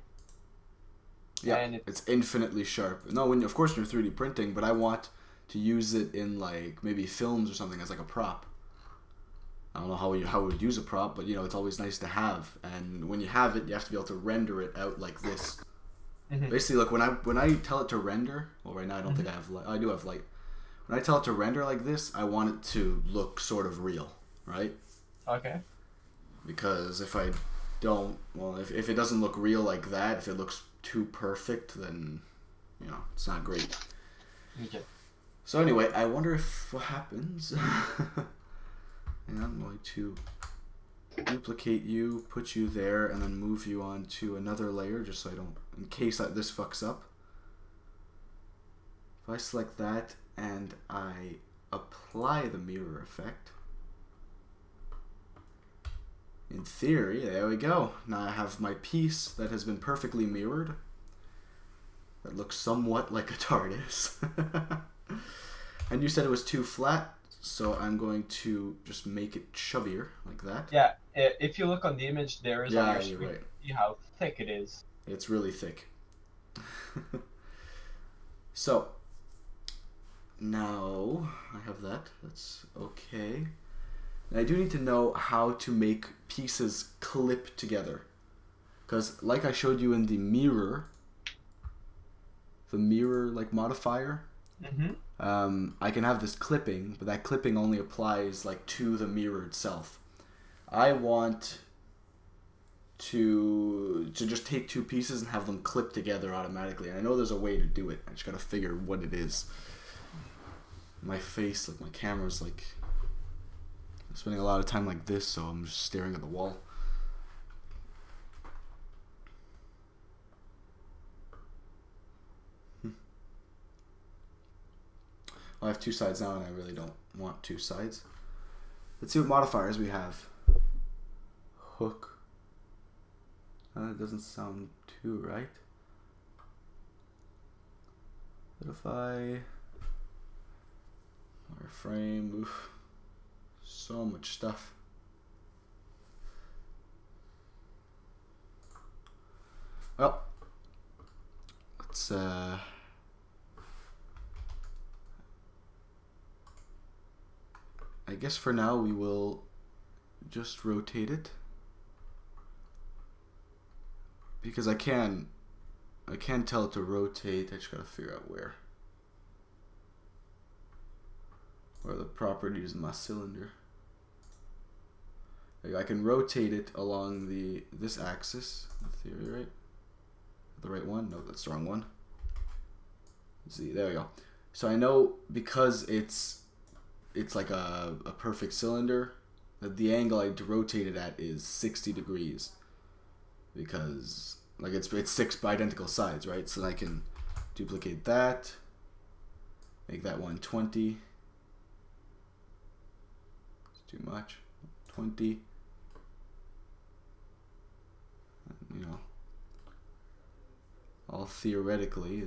Speaker 1: Yeah,
Speaker 2: and
Speaker 1: it's infinitely sharp. No, of course you're 3D printing, but I want to use it in like maybe films or something as like a prop. I don't know how we would use a prop, but you know, it's always nice to have. And when you have it, you have to be able to render it out like this. Mm-hmm. Basically, look, when I tell it to render, well, right now I don't think I have light. I do have light. When I tell it to render like this, I want it to look sort of real, right?
Speaker 2: Okay.
Speaker 1: Because if I don't, well, if it doesn't look real like that, if it looks too perfect, then, you know, it's not great.
Speaker 2: Okay.
Speaker 1: So anyway, I wonder if what happens. And I'm going to duplicate you, put you there, and then move you on to another layer just so I don't, in case this fucks up. If I select that and I apply the mirror effect, in theory, there we go. Now I have my piece that has been perfectly mirrored. That looks somewhat like a TARDIS. And you said it was too flat, so I'm going to just make it chubbier, like that.
Speaker 2: Yeah, if you look on the image there is on your screen,
Speaker 1: you're right.
Speaker 2: see how thick it is.
Speaker 1: It's really thick. So, now I have that. That's okay. And I do need to know how to make pieces clip together. Because like I showed you in the mirror like modifier, I can have this clipping, but that clipping only applies like to the mirror itself. I want to just take two pieces and have them clip together automatically. And I know there's a way to do it. I just gotta figure what it is. My face, like my camera's like, I'm spending a lot of time like this, so I'm just staring at the wall. I have two sides now, and I really don't want two sides. Let's see what modifiers we have. Hook. That doesn't sound too right. What if I... Wireframe, oof. So much stuff. Well, let's I guess for now we will just rotate it, because I can tell it to rotate. I just gotta figure out where the properties of my cylinder. I can rotate it along this axis, in theory, right? The right one? No, that's the wrong one. Let's see, there we go. So I know because it's like a perfect cylinder, that the angle I rotate it at is 60 degrees, because like it's 6 identical sides, right? So I can duplicate that, make that 120. It's too much. 20. You know, all theoretically,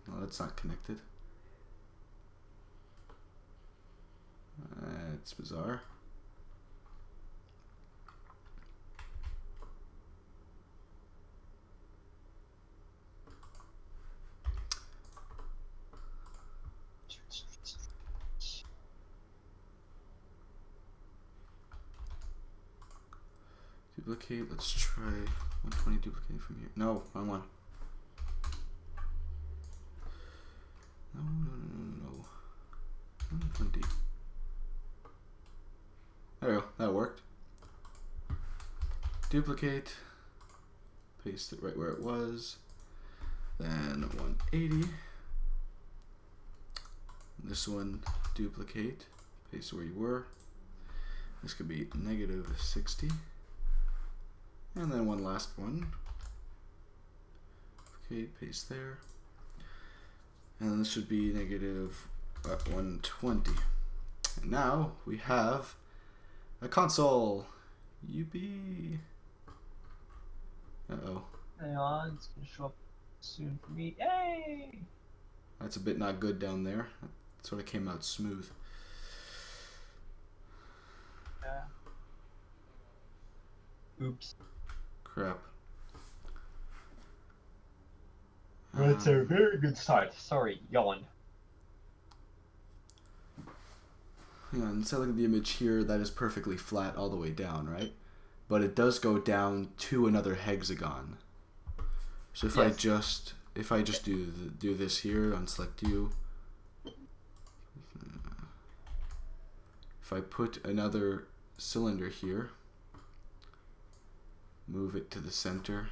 Speaker 1: well, that's not connected. It's bizarre. Duplicate, let's try 120 duplicate from here. No, wrong one. No. 120. There we go, that worked. Duplicate, paste it right where it was, then 180. This one, duplicate, paste where you were. This could be -60. And then one last one. Okay, paste there. And this would be -120. And now we have a console. Yippee. Uh-oh.
Speaker 2: Hang on, it's gonna show up soon for me. Yay!
Speaker 1: That's a bit not good down there. That sort of came out smooth.
Speaker 2: Yeah. Oops.
Speaker 1: Crap.
Speaker 2: Well, it's a very good start. Sorry, yawn.
Speaker 1: Hang on, let's look at the image here. That is perfectly flat all the way down, right? But it does go down to another hexagon. So if
Speaker 2: Yes.
Speaker 1: I just do this here, unselect you. If I put another cylinder here, move it to the center.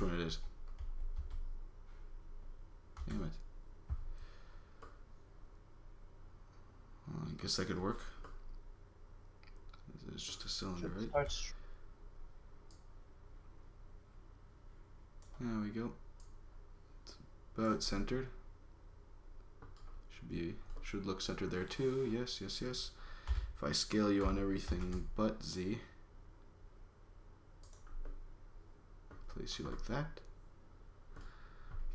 Speaker 1: which one it is. Damn it. Well, I guess that could work. It's just a cylinder, right? There we go. It's about centered. Should look centered there too. Yes, yes, yes. If I scale you on everything but Z, place you like that.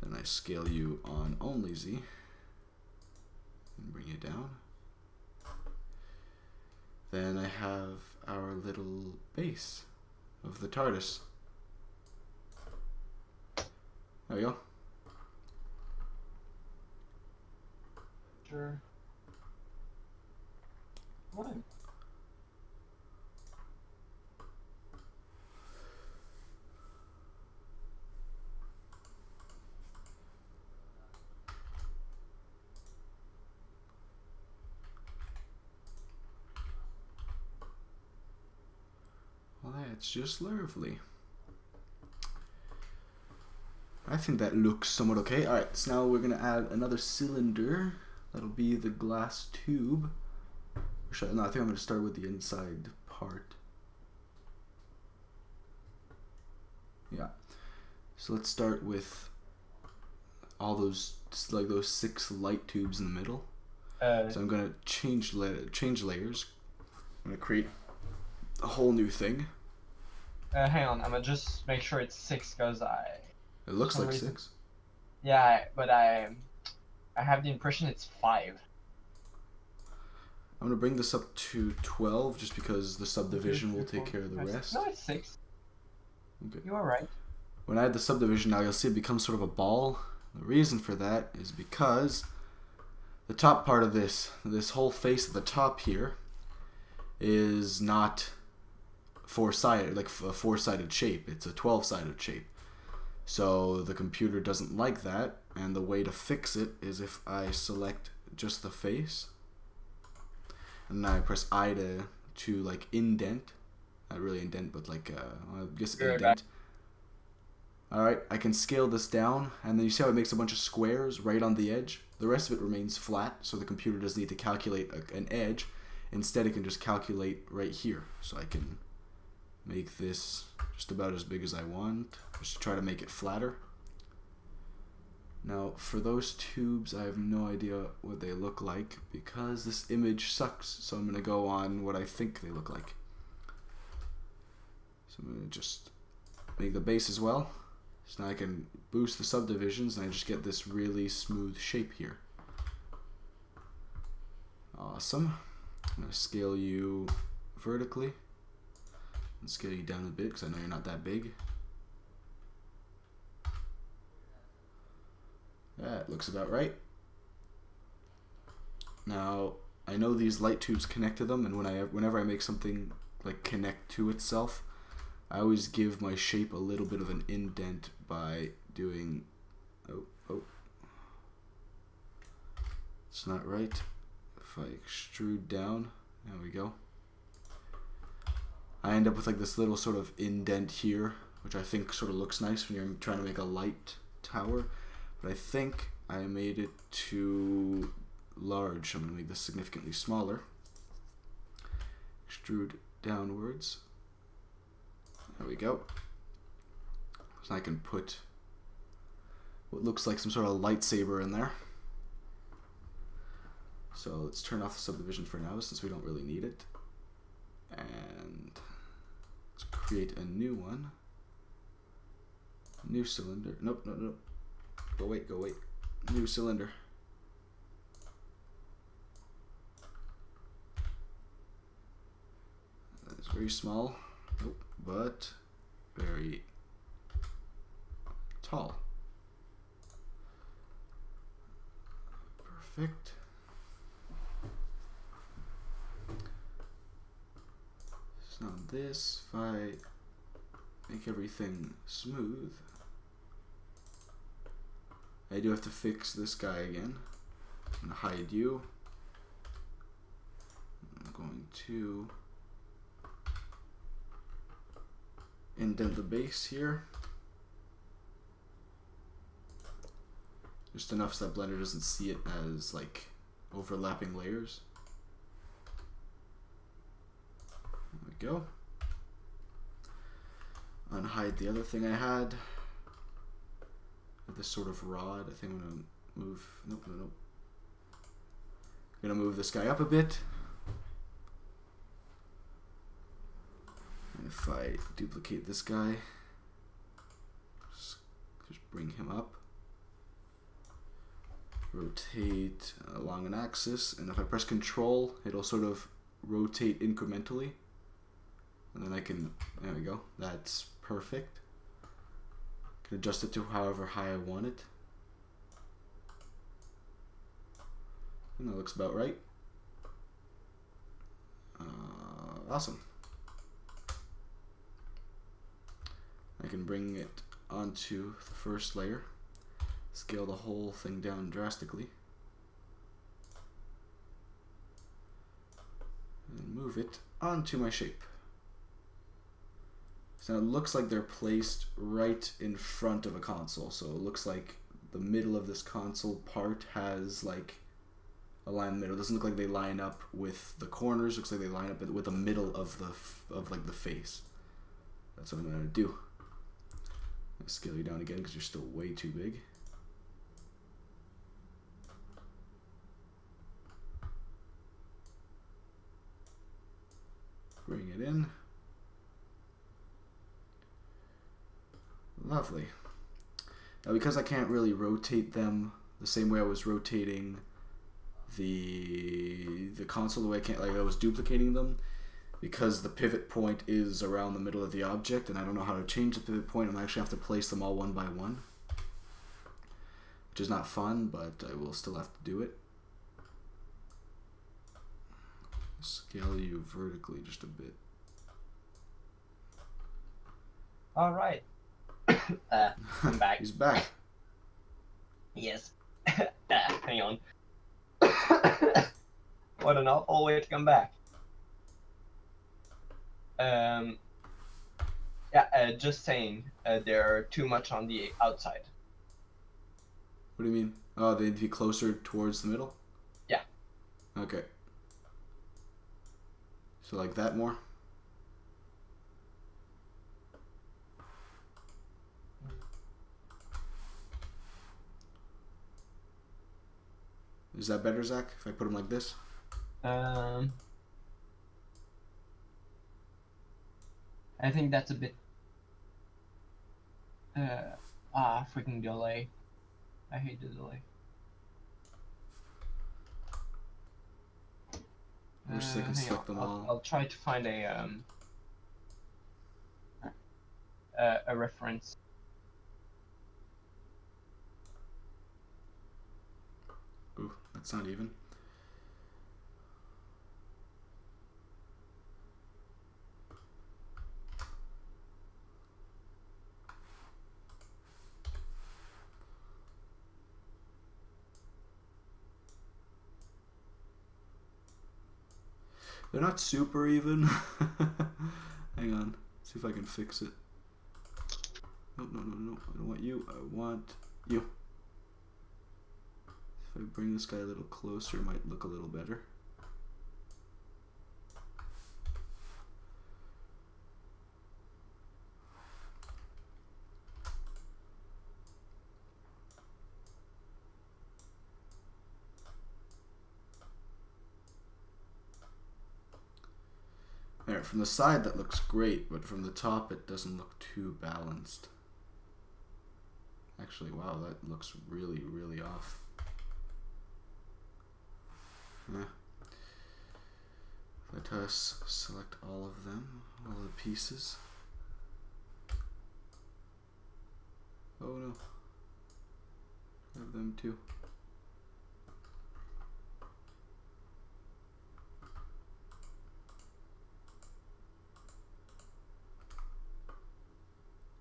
Speaker 1: Then I scale you on only Z and bring you down. Then I have our little base of the Tardis. There we go.
Speaker 2: Sure. What?
Speaker 1: Well, that's just lovely. I think that looks somewhat okay. Alright, so now we're going to add another cylinder. That'll be the glass tube. No, I think I'm going to start with the inside part. Yeah. So let's start with all those, like those 6 light tubes in the middle. So I'm going to change layers. I'm going to create a whole new thing.
Speaker 2: Hang on, I'm gonna just make sure it's 6 because
Speaker 1: It looks like 6.
Speaker 2: Yeah, but I have the impression it's 5.
Speaker 1: I'm gonna bring this up to 12 just because the subdivision will take care of the rest.
Speaker 2: No, it's 6.
Speaker 1: Okay.
Speaker 2: You are right.
Speaker 1: When I add the subdivision now, you'll see it becomes sort of a ball. The reason for that is because the top part of this whole face at the top here, is not four-sided, like a 4-sided shape. It's a 12-sided shape. So the computer doesn't like that, and the way to fix it is if I select just the face, and I press I to like indent, not really indent, but like I guess indent. Alright, I can scale this down, and then you see how it makes a bunch of squares right on the edge? The rest of it remains flat, so the computer doesn't need to calculate an edge. Instead, it can just calculate right here. So I can make this just about as big as I want, just to try to make it flatter. Now, for those tubes, I have no idea what they look like, because this image sucks, so I'm going to go on what I think they look like. So I'm going to just make the base as well. So now I can boost the subdivisions, and I just get this really smooth shape here. Awesome. I'm going to scale you vertically and scale you down a bit because I know you're not that big. That looks about right. Now, I know these light tubes connect to them, and whenever I make something like connect to itself, I always give my shape a little bit of an indent by doing, it's not right. If I extrude down, there we go. I end up with like this little sort of indent here, which I think sort of looks nice when you're trying to make a light tower. But I think I made it too large. I'm going to make this significantly smaller. Extrude downwards. There we go. So I can put what looks like some sort of lightsaber in there. So let's turn off the subdivision for now since we don't really need it. And let's create a new one. New cylinder. Nope, no, no. Go wait, go wait. New cylinder. That's very small. Nope, but very tall. Perfect. So now this, if I make everything smooth, I do have to fix this guy again. I'm going to hide you. I'm going to indent the base here. Just enough so that Blender doesn't see it as like overlapping layers. There we go. Unhide the other thing I had. This sort of rod. I think I'm gonna move. Nope. I'm gonna move this guy up a bit. And if I duplicate this guy, just bring him up. Rotate along an axis, and if I press Control, it'll sort of rotate incrementally. And then I can, there we go, that's perfect. I can adjust it to however high I want it. And that looks about right. Awesome. I can bring it onto the first layer, scale the whole thing down drastically, and move it onto my shape. So it looks like they're placed right in front of a console. So it looks like the middle of this console part has like a line in the middle. It doesn't look like they line up with the corners. It looks like they line up with the middle of the face. That's what I'm gonna do. I'm gonna scale you down again because you're still way too big. Bring it in. Lovely. Now because I can't really rotate them the same way I was rotating the console, the way I was duplicating them, because the pivot point is around the middle of the object and I don't know how to change the pivot point, and I actually have to place them all one by one, which is not fun, but I will still have to do it. Scale you vertically just a bit.
Speaker 2: All right. I'm back.
Speaker 1: He's back.
Speaker 2: Yes. Hang on. What an awful way to come back. Yeah, just saying, they're too much on the outside.
Speaker 1: What do you mean? Oh, they'd be closer towards the middle?
Speaker 2: Yeah.
Speaker 1: Okay. So like that more? Is that better, Zach, if I put them like this?
Speaker 2: I think that's a bit... freaking delay. I hate the delay.
Speaker 1: I wish they can select them all.
Speaker 2: I'll try to find a reference.
Speaker 1: Ooh, that's not even. They're not super even. Hang on. See if I can fix it. No. I don't want you. I want you. If I bring this guy a little closer, it might look a little better. There, from the side that looks great, but from the top it doesn't look too balanced. Actually, wow, that looks really, really off. Let us select all of them, all the pieces. Oh no. Have them too.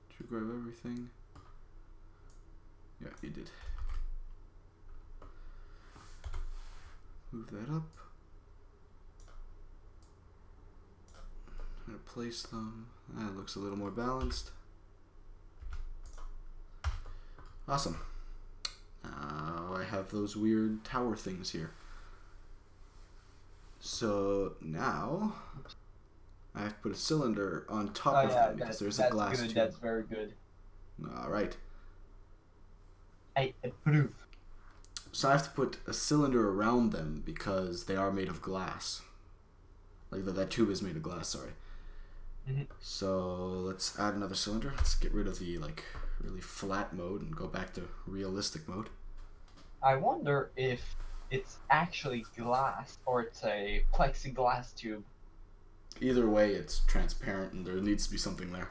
Speaker 1: Did you grab everything? Yeah, you did. Move that up. I'm gonna place them. That looks a little more balanced. Awesome. have those weird tower things here. So now I have to put a cylinder on top of them because there's a glass tube.
Speaker 2: That's very good.
Speaker 1: All right.
Speaker 2: I approve.
Speaker 1: So I have to put a cylinder around them because they are made of glass. Like that tube is made of glass, sorry. So let's add another cylinder. Let's get rid of the like really flat mode and go back to realistic mode.
Speaker 2: I wonder if it's actually glass or it's a plexiglass tube.
Speaker 1: Either way, it's transparent and there needs to be something there.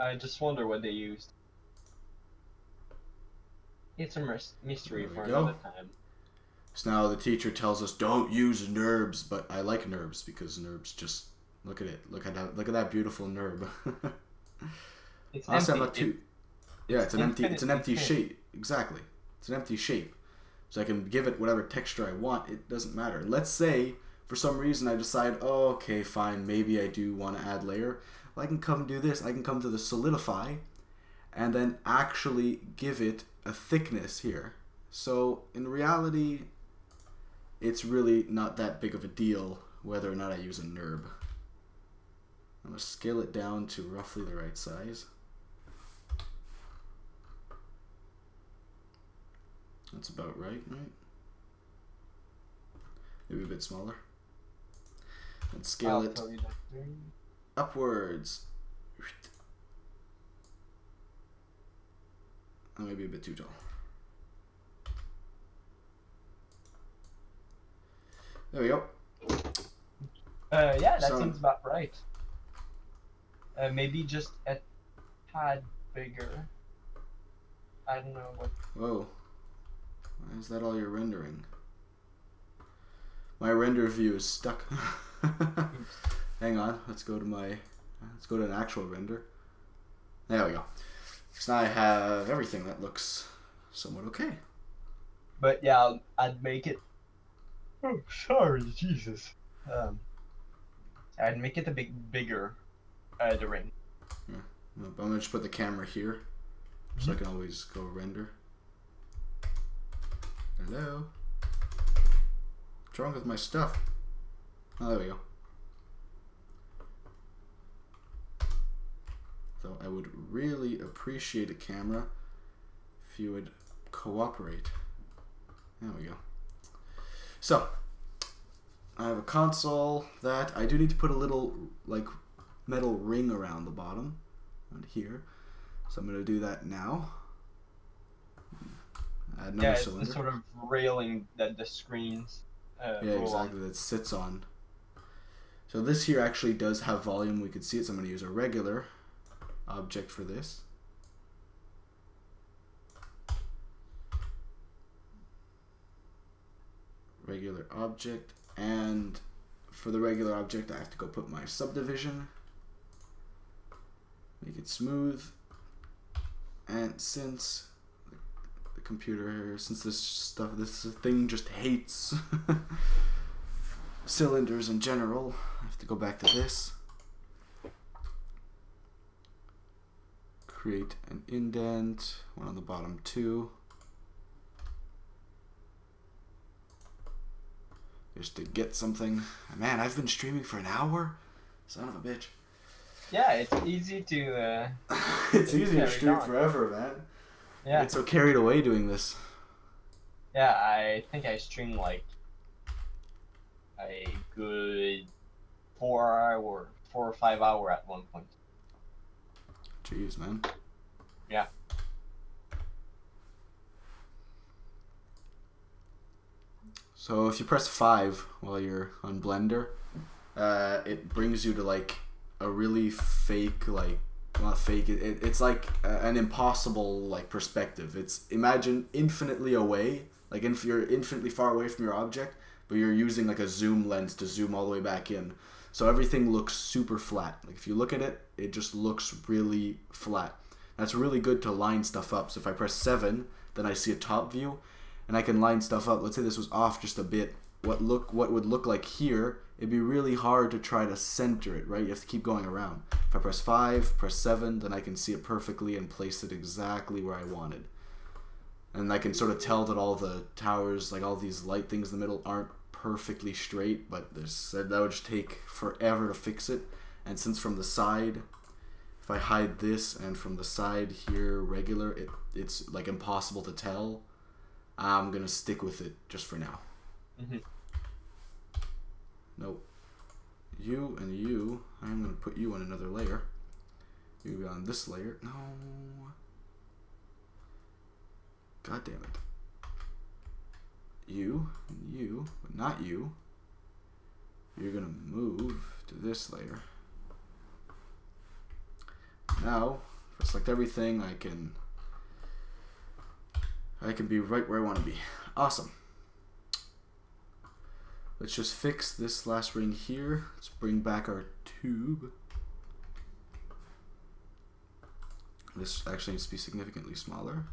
Speaker 2: I just wonder what they used. It's a mystery for another time.
Speaker 1: So now the teacher tells us don't use NURBS, but I like NURBS because NURBS just look at it. Look at that beautiful NURB.
Speaker 2: It's empty.
Speaker 1: It's an empty shape. Exactly. It's an empty shape. So I can give it whatever texture I want. It doesn't matter. Let's say for some reason I decide, oh, okay, fine, maybe I do want to add layer. Well, I can come do this. I can come to the solidify and then actually give it a thickness here. So in reality, it's really not that big of a deal whether or not I use a NURB. I'm going to scale it down to roughly the right size. That's about right? Maybe a bit smaller. And scale it upwards. Oh, maybe a bit too tall. There we go.
Speaker 2: Yeah, that seems about right. Maybe just a tad bigger. I don't know what.
Speaker 1: Whoa. Why is that all you're rendering? My render view is stuck. Hang on. Let's go to an actual render. There we go. So now I have everything that looks somewhat okay.
Speaker 2: But yeah, I'd make it. Oh, sorry, Jesus. I'd make it a bit bigger, the ring.
Speaker 1: Yeah. I'm gonna just put the camera here, so I can always go render. Hello. What's wrong with my stuff? Oh, there we go. So I would really appreciate a camera if you would cooperate. There we go. So I have a console that I do need to put a little like metal ring around the bottom and here. So I'm going to do that now. Add another cylinder.
Speaker 2: It's the sort of railing that the screens
Speaker 1: exactly, that sits on. So this here actually does have volume. We can see it. So I'm going to use a regular object for this. Regular object, and for the regular object I have to go put my subdivision, make it smooth, and since the computer, since this thing just hates cylinders in general, I have to go back to this, create an indent, one on the bottom too, just to get something. Man, I've been streaming for an hour? Son of a bitch.
Speaker 2: Yeah, it's easy to...
Speaker 1: it's easy to stream forever, man. Yeah. I get so carried away doing this.
Speaker 2: Yeah, I think I streamed like a good 4 or 5 hours at one point.
Speaker 1: Jeez, man.
Speaker 2: Yeah.
Speaker 1: So if you press 5 while you're on Blender, it brings you to like a really fake, like, not fake, it's like an impossible like perspective. It's, imagine infinitely away, like if you're infinitely far away from your object, but you're using like a zoom lens to zoom all the way back in. So everything looks super flat. Like if you look at it, it just looks really flat. That's really good to line stuff up. So if I press 7, then I see a top view, and I can line stuff up. Let's say this was off just a bit. What would look like here, it'd be really hard to try to center it, right? You have to keep going around. If I press 5, press 7, then I can see it perfectly and place it exactly where I wanted. And I can sort of tell that all the towers, like all these light things in the middle, aren't perfectly straight, but that would just take forever to fix it. And since from the side, if I hide this, and from the side here regular, it's like impossible to tell, I'm gonna stick with it just for now. Nope. You and you, I'm gonna put you on another layer. You on this layer. No. God damn it. You and you, but not you. You're gonna move to this layer. Now, if I select everything, I can be right where I want to be. Awesome. Let's just fix this last ring here. Let's bring back our tube. This actually needs to be significantly smaller.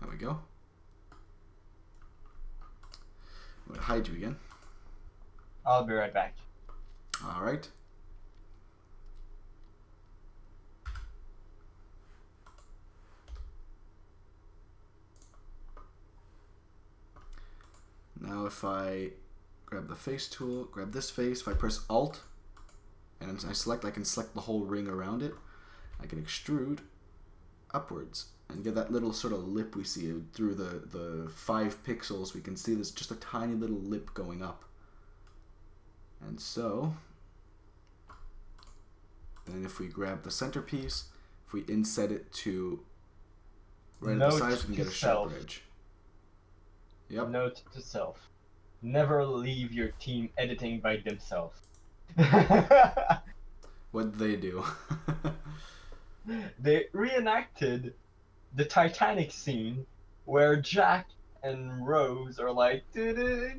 Speaker 1: There we go. I'm gonna hide you again.
Speaker 2: I'll be right back.
Speaker 1: All right. Now if I grab the face tool, grab this face, if I press Alt and I can select the whole ring around it. I can extrude upwards and get that little sort of lip we see through the 5 pixels. We can see there's just a tiny little lip going up. And so, then if we grab the centerpiece, if we inset it to right at the sides, we can get a sharper edge. Yep.
Speaker 2: Note to self. Never leave your team editing by themselves.
Speaker 1: What'd they do?
Speaker 2: They reenacted the Titanic scene where Jack and Rose are like
Speaker 1: yeah.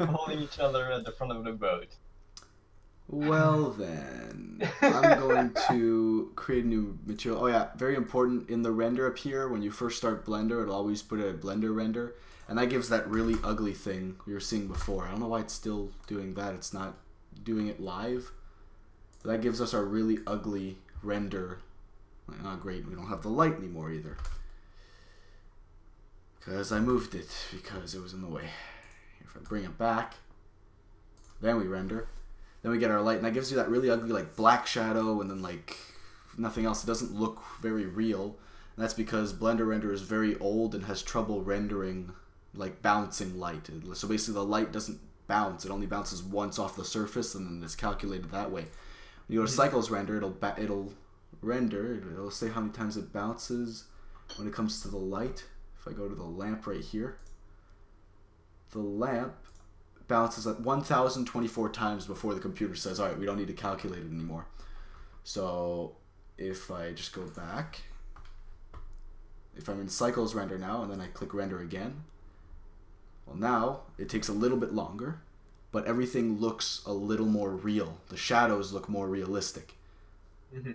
Speaker 2: holding each other at the front of the boat.
Speaker 1: Well then, I'm going to create a new material. Oh yeah, very important, in the render up here, when you first start Blender, it'll always put a Blender render, and that gives that really ugly thing we were seeing before. I don't know why it's still doing that. It's not doing it live. But that gives us our really ugly render. Oh great, we don't have the light anymore either. Because I moved it, because it was in the way. If I bring it back, then we render. Then we get our light, and that gives you that really ugly like black shadow, and then like nothing else. It doesn't look very real. And that's because Blender Render is very old and has trouble rendering like bouncing light. So basically the light doesn't bounce. It only bounces once off the surface, and then it's calculated that way. When you go to Cycles Render, it'll render. It'll say how many times it bounces when it comes to the light. If I go to the lamp right here, the lamp bounces at 1,024 times before the computer says, alright, we don't need to calculate it anymore. So if I just go back, if I'm in Cycles Render now, and then I click Render again, well now it takes a little bit longer, but everything looks a little more real. The shadows look more realistic.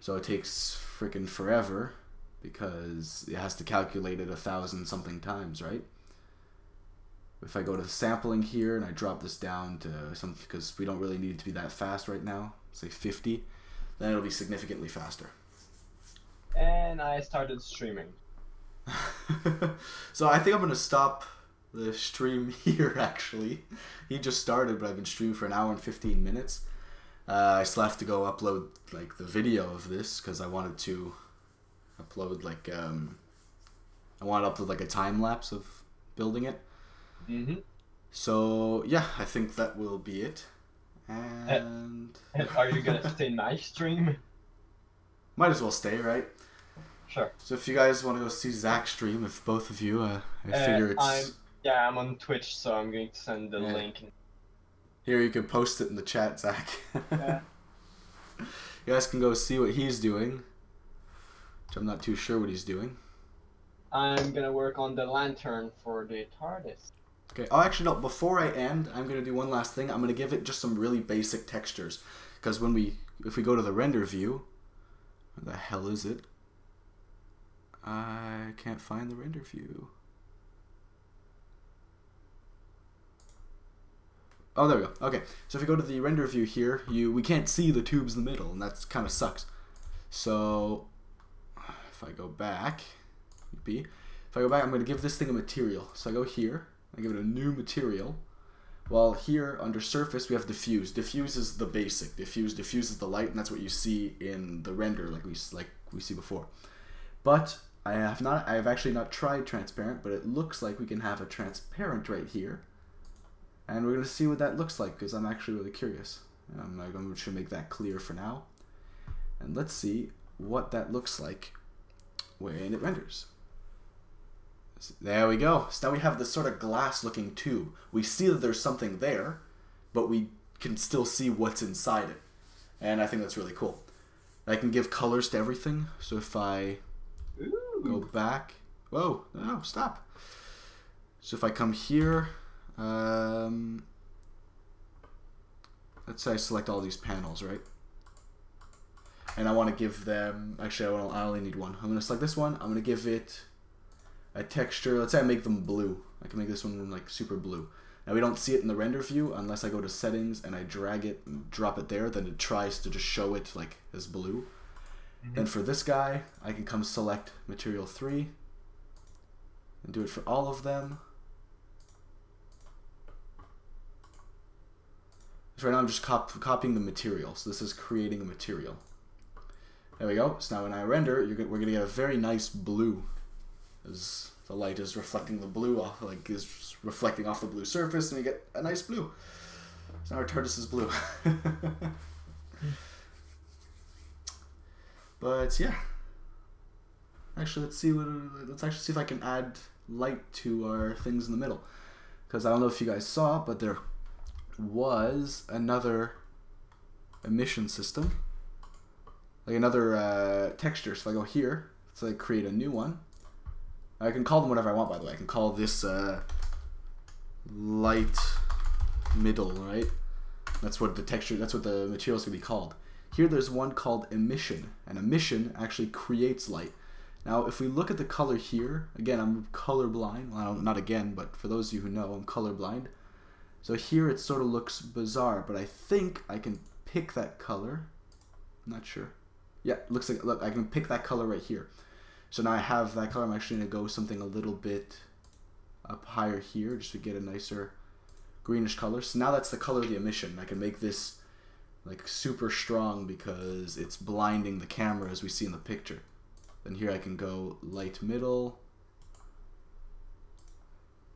Speaker 1: So it takes freaking forever because it has to calculate it 1,000 something times, right? If I go to sampling here and I drop this down to something, because we don't really need it to be that fast right now, say 50, then it'll be significantly faster.
Speaker 2: And I started streaming.
Speaker 1: So I think I'm going to stop the stream here actually. He just started, but I've been streaming for 1 hour and 15 minutes. I still have to go upload like the video of this because I wanted to upload like I wanted to upload like a time lapse of building it. So yeah, I think that will be it. And
Speaker 2: are you gonna stay my stream?
Speaker 1: Might as well stay, right?
Speaker 2: Sure.
Speaker 1: So if you guys want to go see Zach's stream, if both of you, I figure it's...
Speaker 2: I'm on Twitch, so I'm going to send the link.
Speaker 1: Here, you can post it in the chat, Zach.
Speaker 2: Yeah.
Speaker 1: You guys can go see what he's doing, which I'm not too sure what he's doing.
Speaker 2: I'm gonna work on the lantern for the Tardis.
Speaker 1: Okay. Oh, actually, no. Before I end, I'm gonna do one last thing. I'm gonna give it just some really basic textures, because if we go to the render view, where the hell is it? I can't find the render view. Oh, there we go. Okay, so if you go to the render view here, we can't see the tubes in the middle, and that kind of sucks. So if I go back, I'm going to give this thing a material. So I go here, I give it a new material. While here under surface we have diffuse. Diffuse is the basic. Diffuse is the light, and that's what you see in the render, like we see before. But I've actually not tried transparent, but it looks like we can have a transparent right here, and we're going to see what that looks like because I'm actually really curious. I'm going to make that clear for now, and let's see what that looks like when it renders. There we go. So now we have this sort of glass-looking tube. We see that there's something there, but we can still see what's inside it, and I think that's really cool. I can give colors to everything. So if I go back, whoa, no, stop. So if I come here, let's say I select all these panels, right? And I want to give them, actually I only need one. I'm going to select this one. I'm going to give it a texture. Let's say I make them blue. I can make this one like super blue. Now we don't see it in the render view unless I go to settings and I drag it and drop it there. Then it tries to just show it like as blue. Then for this guy, I can come select material 3 and do it for all of them. So right now I'm just copying the material. So this is creating a material. There we go. So now when I render, we're going to get a very nice blue, as the light is reflecting the blue off, like is reflecting off the blue surface, and you get a nice blue. So now our Tardis is blue. But yeah, actually let's actually see if I can add light to our things in the middle, because I don't know if you guys saw, but there was another emission system, like another texture. So if I go here, so I create a new one. I can call them whatever I want, by the way. I can call this light middle, right? That's what the texture, that's what the material is going to be called. Here there's one called emission, and emission actually creates light. Now if we look at the color here, again I'm colorblind, well not again, but for those of you who know, I'm colorblind. So here it sort of looks bizarre, but I think I can pick that color. I'm not sure. Yeah, looks like, look, I can pick that color right here. So now I have that color. I'm actually going to go something a little bit up higher here just to get a nicer greenish color. So now that's the color of the emission. I can make this like super strong because it's blinding the camera as we see in the picture. Then here I can go light middle,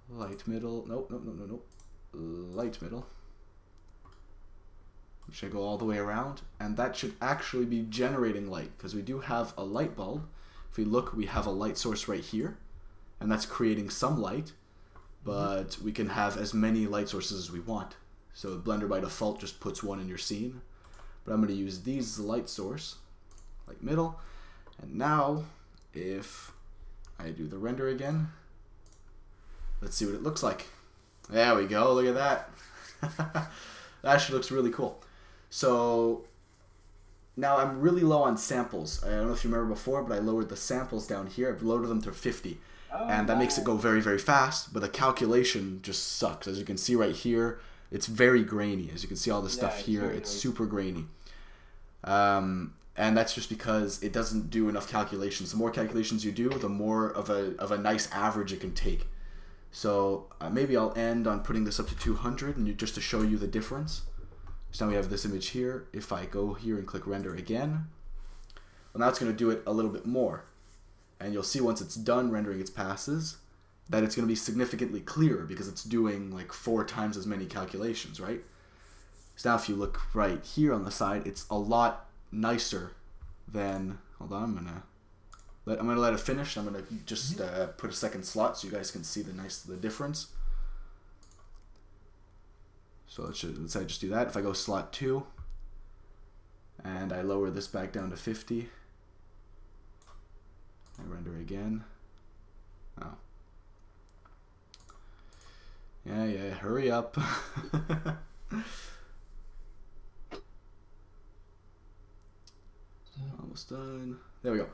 Speaker 1: light middle, nope, light middle. Should go all the way around, and that should actually be generating light because we do have a light bulb. If we look, we have a light source right here, and that's creating some light, but we can have as many light sources as we want. So Blender by default just puts one in your scene, but I'm going to use these light source, light middle, and now if I do the render again, let's see what it looks like. There we go, look at that. That actually looks really cool. So now I'm really low on samples. I don't know if you remember before, but I lowered the samples down here. I've loaded them to 50. And that makes it go very, very fast, but the calculation just sucks. As you can see right here, it's very grainy. As you can see all the stuff here, it's super grainy. And that's just because it doesn't do enough calculations. The more calculations you do, the more of a nice average it can take. So maybe I'll end on putting this up to 200 and just to show you the difference. So now we have this image here. If I go here and click render again, well, now it's going to do it a little bit more. And you'll see once it's done rendering its passes that it's going to be significantly clearer because it's doing like 4 times as many calculations, right? So now if you look right here on the side, it's a lot nicer than, hold on, I'm gonna let it finish. I'm gonna just put a second slot so you guys can see the difference. So let's say I just do that. If I go slot 2 and I lower this back down to 50, I render again. Oh. Yeah, hurry up. Almost done. There we go.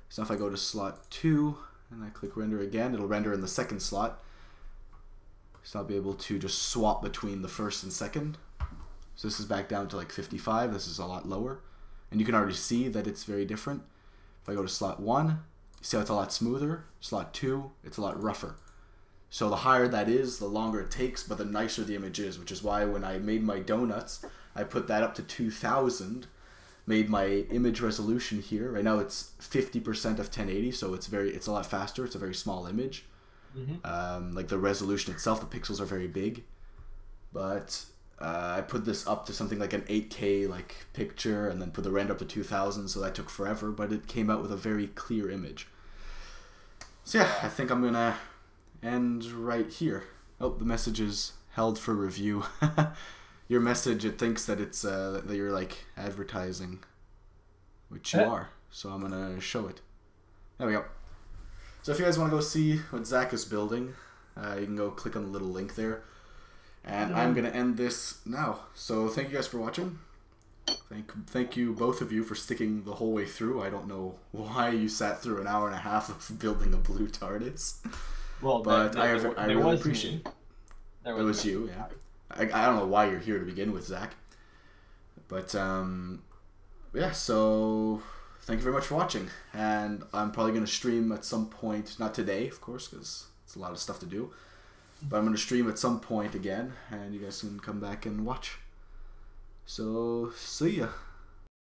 Speaker 1: So if I go to slot 2 and I click render again, it'll render in the second slot. So I'll be able to just swap between the first and second. So this is back down to like 55. This is a lot lower. and you can already see that it's very different. If I go to slot 1, you see how it's a lot smoother. Slot 2, it's a lot rougher. So the higher that is, the longer it takes, but the nicer the image is, which is why when I made my donuts, I put that up to 2000, made my image resolution here. Right now it's 50% of 1080, so it's a lot faster. It's a very small image. Like the resolution itself, the pixels are very big, but I put this up to something like an 8K like picture, and then put the render up to 2000, so that took forever, but it came out with a very clear image. So yeah, I think I'm gonna end right here. Oh, the message is held for review. Your message, it thinks that it's that you're like advertising, which you are. So I'm gonna show it. There we go. So if you guys want to go see what Zach is building, you can go click on the little link there. And I'm gonna end this now. So thank you guys for watching. Thank you both of you for sticking the whole way through. I don't know why you sat through an hour and a half of building a blue TARDIS.
Speaker 2: Well,
Speaker 1: but I really appreciate it.
Speaker 2: It
Speaker 1: was you, yeah. I don't know why you're here to begin with, Zach. But, yeah, so thank you very much for watching. And I'm probably going to stream at some point, not today, of course, because it's a lot of stuff to do. But I'm going to stream at some point again, and you guys can come back and watch. So, see ya.